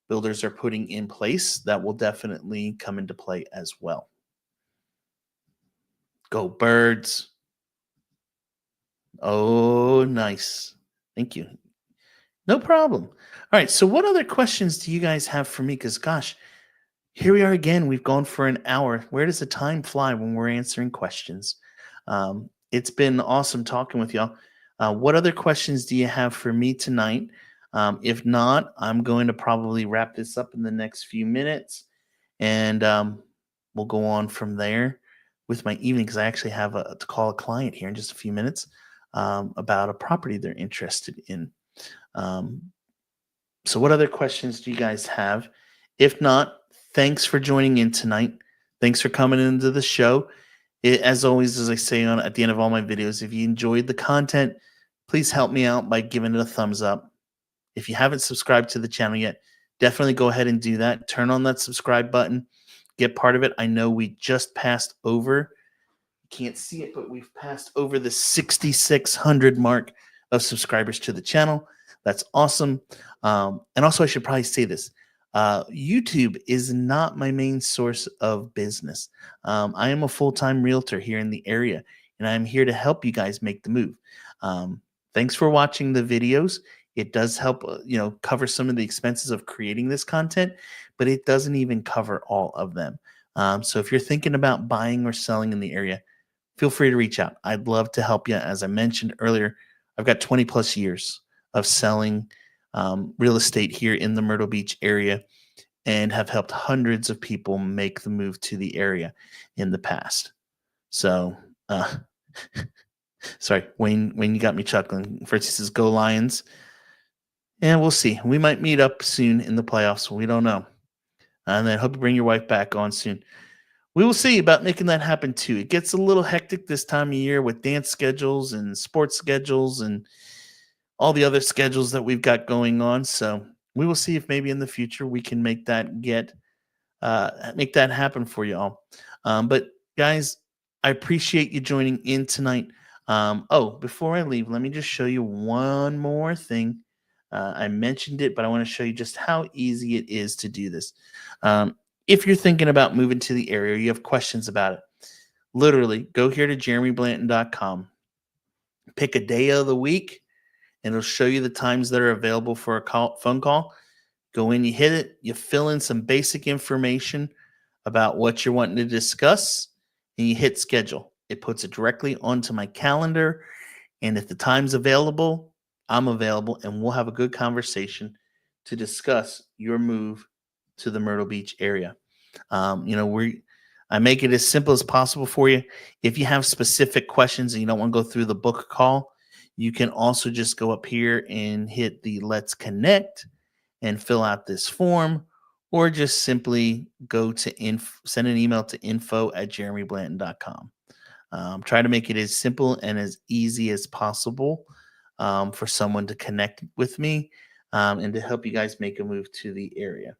builders are putting in place that will definitely come into play as well. Go Birds. Oh, nice. Thank you. No problem. All right. So what other questions do you guys have for me? Because gosh, here we are again. We've gone for an hour. Where does the time fly when we're answering questions? It's been awesome talking with y'all. What other questions do you have for me tonight? If not, I'm going to probably wrap this up in the next few minutes, and we'll go on from there with my evening because I actually have to call a client here in just a few minutes about a property they're interested in. So what other questions do you guys have? If not, thanks for joining in tonight. Thanks for coming into the show. As always, as I say on at the end of all my videos, if you enjoyed the content, please help me out by giving it a thumbs up. If you haven't subscribed to the channel yet, definitely go ahead and do that. Turn on that subscribe button. Get part of it. I know we just passed over, can't see it, but we've passed over the 6,600 mark of subscribers to the channel. That's awesome. And also, I should probably say this. YouTube is not my main source of business. I am a full-time realtor here in the area, and I'm here to help you guys make the move. Thanks for watching the videos. It does help, cover some of the expenses of creating this content, but it doesn't even cover all of them. So if you're thinking about buying or selling in the area, feel free to reach out. I'd love to help you. As I mentioned earlier, I've got 20 plus years of selling real estate here in the Myrtle Beach area and have helped hundreds of people make the move to the area in the past. So, sorry, Wayne, you got me chuckling. First he says, "Go Lions." And we'll see. We might meet up soon in the playoffs. We don't know. And then hope you bring your wife back on soon. We will see about making that happen too. It gets a little hectic this time of year with dance schedules and sports schedules and all the other schedules that we've got going on. So we will see if maybe in the future we can make that happen for you all. But guys, I appreciate you joining in tonight. Before I leave, let me just show you one more thing. I mentioned it, but I want to show you just how easy it is to do this. If you're thinking about moving to the area, or you have questions about it, literally go here to jeremyblanton.com, pick a day of the week, and it'll show you the times that are available for a phone call. Go in, you hit it, you fill in some basic information about what you're wanting to discuss, and you hit schedule. It puts it directly onto my calendar, and if the time's available, I'm available, and we'll have a good conversation to discuss your move to the Myrtle Beach area. I make it as simple as possible for you. If you have specific questions and you don't want to go through the book call, you can also just go up here and hit the Let's Connect and fill out this form, or just simply go to send an email to info@jeremyblanton.com. Try to make it as simple and as easy as possible for someone to connect with me and to help you guys make a move to the area.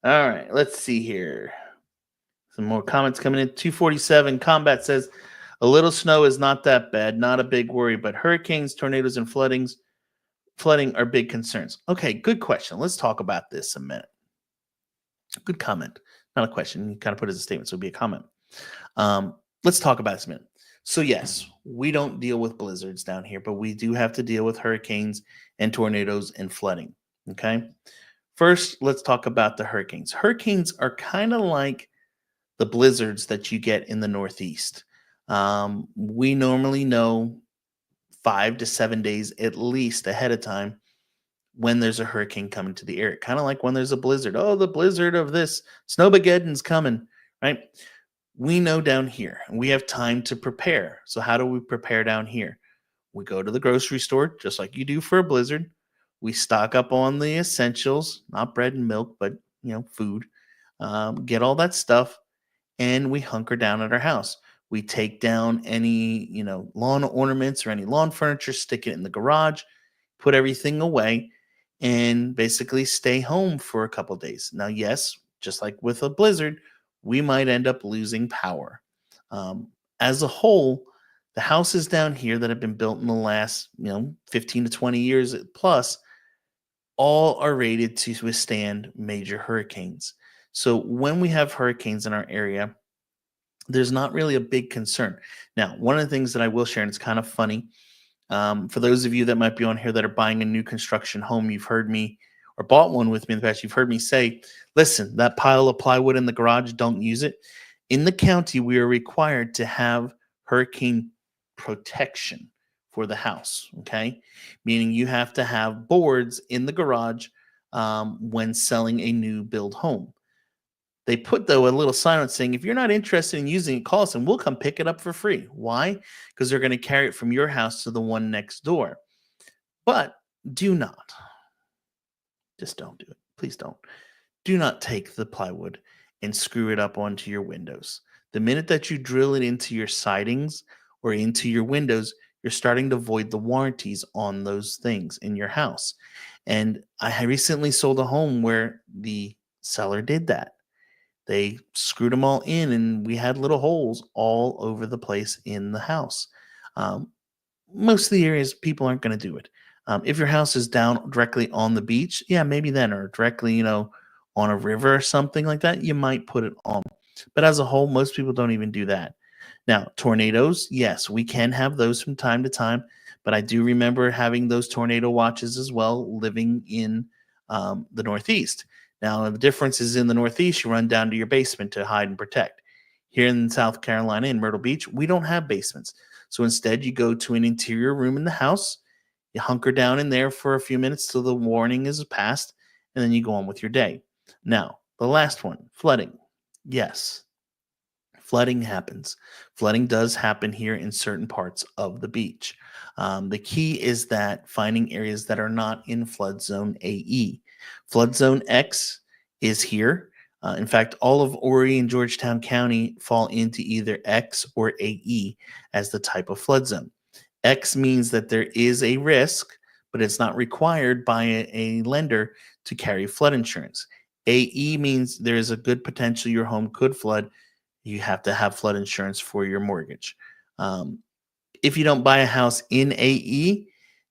All right, let's see here. Some more comments coming in. 247 Combat says, "A little snow is not that bad, not a big worry, but hurricanes, tornadoes, and flooding are big concerns." Okay, good question. Let's talk about this a minute. Good comment. Not a question. You kind of put it as a statement, so it'll be a comment. Let's talk about this a minute. So yes, we don't deal with blizzards down here, but we do have to deal with hurricanes and tornadoes and flooding. Okay. First, let's talk about the hurricanes. Hurricanes are kind of like the blizzards that you get in the Northeast. We normally know 5 to 7 days at least ahead of time when there's a hurricane coming to the area. Kind of like when there's a blizzard. Oh, the blizzard of this Snowmageddon's coming, right? We know down here, and we have time to prepare. So how do we prepare down here? We go to the grocery store, just like you do for a blizzard. We stock up on the essentials, not bread and milk, but food. Get all that stuff, and we hunker down at our house. We take down any lawn ornaments or any lawn furniture, stick it in the garage, put everything away, and basically stay home for a couple of days. Now, yes, just like with a blizzard, we might end up losing power. As a whole, the houses down here that have been built in the last 15 to 20 years plus all are rated to withstand major hurricanes. So when we have hurricanes in our area, there's not really a big concern. Now, one of the things that I will share, and it's kind of funny, for those of you that might be on here that are buying a new construction home, you've heard me, or bought one with me in the past, you've heard me say, listen, that pile of plywood in the garage, don't use it. In the county, we are required to have hurricane protection for the house, okay? Meaning you have to have boards in the garage when selling a new build home. They put, though, a little sign on saying, if you're not interested in using it, call us and we'll come pick it up for free. Why? Because they're going to carry it from your house to the one next door. But do not. Just don't do it. Please don't. do not take the plywood and screw it up onto your windows. The minute that you drill it into your sidings or into your windows, you're starting to void the warranties on those things in your house. And I recently sold a home where the seller did that. They screwed them all in, and we had little holes all over the place in the house. Um, Most of the areas people aren't going to do it. If your house is down directly on the beach, yeah, maybe then, or directly, on a river or something like that, you might put it on. But as a whole, most people don't even do that. Now, tornadoes, yes, we can have those from time to time, but I do remember having those tornado watches as well, living in the Northeast. Now, the difference is in the Northeast, you run down to your basement to hide and protect. Here in South Carolina, in Myrtle Beach, we don't have basements. So instead, you go to an interior room in the house, you hunker down in there for a few minutes till the warning is passed, and then you go on with your day. Now, the last one, flooding. Yes, flooding happens. Flooding does happen here in certain parts of the beach. The key is that finding areas that are not in flood zone AE. Flood zone X is here. In fact, all of Horry and Georgetown County fall into either X or AE as the type of flood zone. X means that there is a risk, but it's not required by a lender to carry flood insurance. AE means there is a good potential your home could flood. You have to have flood insurance for your mortgage. Um, if you don't buy a house in AE,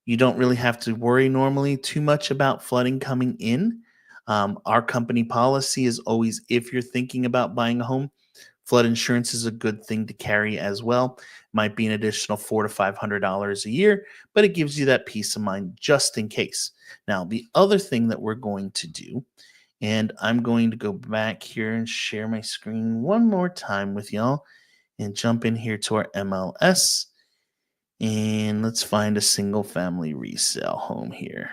you don't really have to worry normally too much about flooding coming in. Our company policy is always, if you're thinking about buying a home, flood insurance is a good thing to carry as well. Might be an additional $400 to $500 a year, but it gives you that peace of mind just in case. Now, the other thing that we're going to do, and I'm going to go back here and share my screen one more time with y'all and jump in here to our MLS. And let's find a single family resale home here.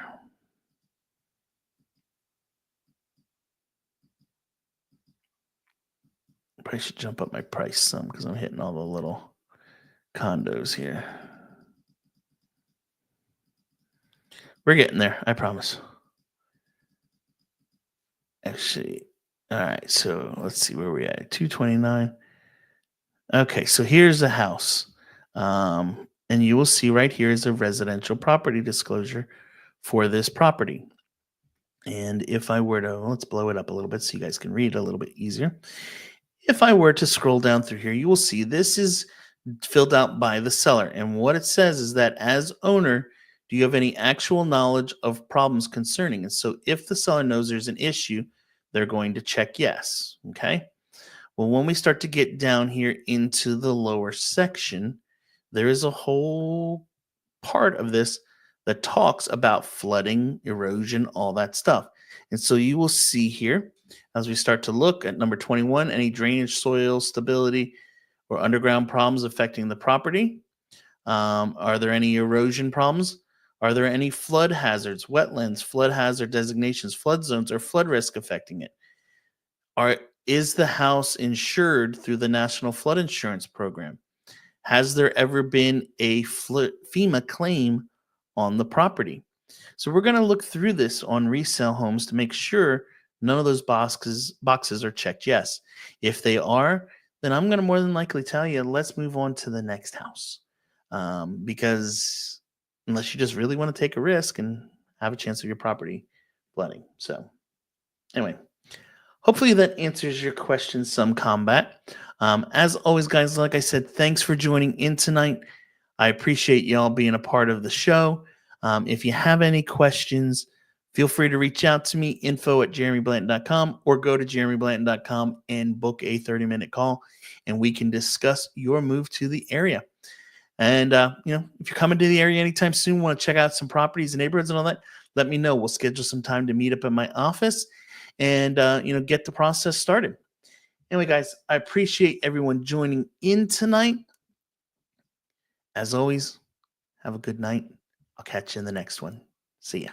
Probably should jump up my price some because I'm hitting all the little condos here. We're getting there, I promise. Actually, all right, so let's see where we at. 229. Okay, so here's the house. And you will see right here is a residential property disclosure for this property. And if I were to, let's blow it up a little bit so you guys can read a little bit easier. If I were to scroll down through here, you will see this is filled out by the seller. And what it says is that as owner, do you have any actual knowledge of problems concerning? And so if the seller knows there's an issue, they're going to check yes. Okay. Well, when we start to get down here into the lower section, there is a whole part of this that talks about flooding, erosion, all that stuff. And so you will see here, as we start to look at number 21, any drainage, soil stability, or underground problems affecting the property. Are there any erosion problems? Are there any flood hazards, wetlands, flood hazard designations, flood zones, or flood risk affecting it? Is the house insured through the National Flood Insurance Program? Has there ever been a FEMA claim on the property? So we're going to look through this on resale homes to make sure none of those boxes are checked yes. If they are, then I'm going to more than likely tell you, let's move on to the next house. Because unless you just really want to take a risk and have a chance of your property flooding. So anyway, hopefully that answers your question, some combat. As always, guys, like I said, thanks for joining in tonight. I appreciate y'all being a part of the show. If you have any questions, feel free to reach out to me, info@jeremyblanton.com, or go to jeremyblanton.com and book a 30-minute call, and we can discuss your move to the area. And, if you're coming to the area anytime soon, want to check out some properties and neighborhoods and all that, let me know. We'll schedule some time to meet up in my office and, get the process started. Anyway, guys, I appreciate everyone joining in tonight. As always, have a good night. I'll catch you in the next one. See ya.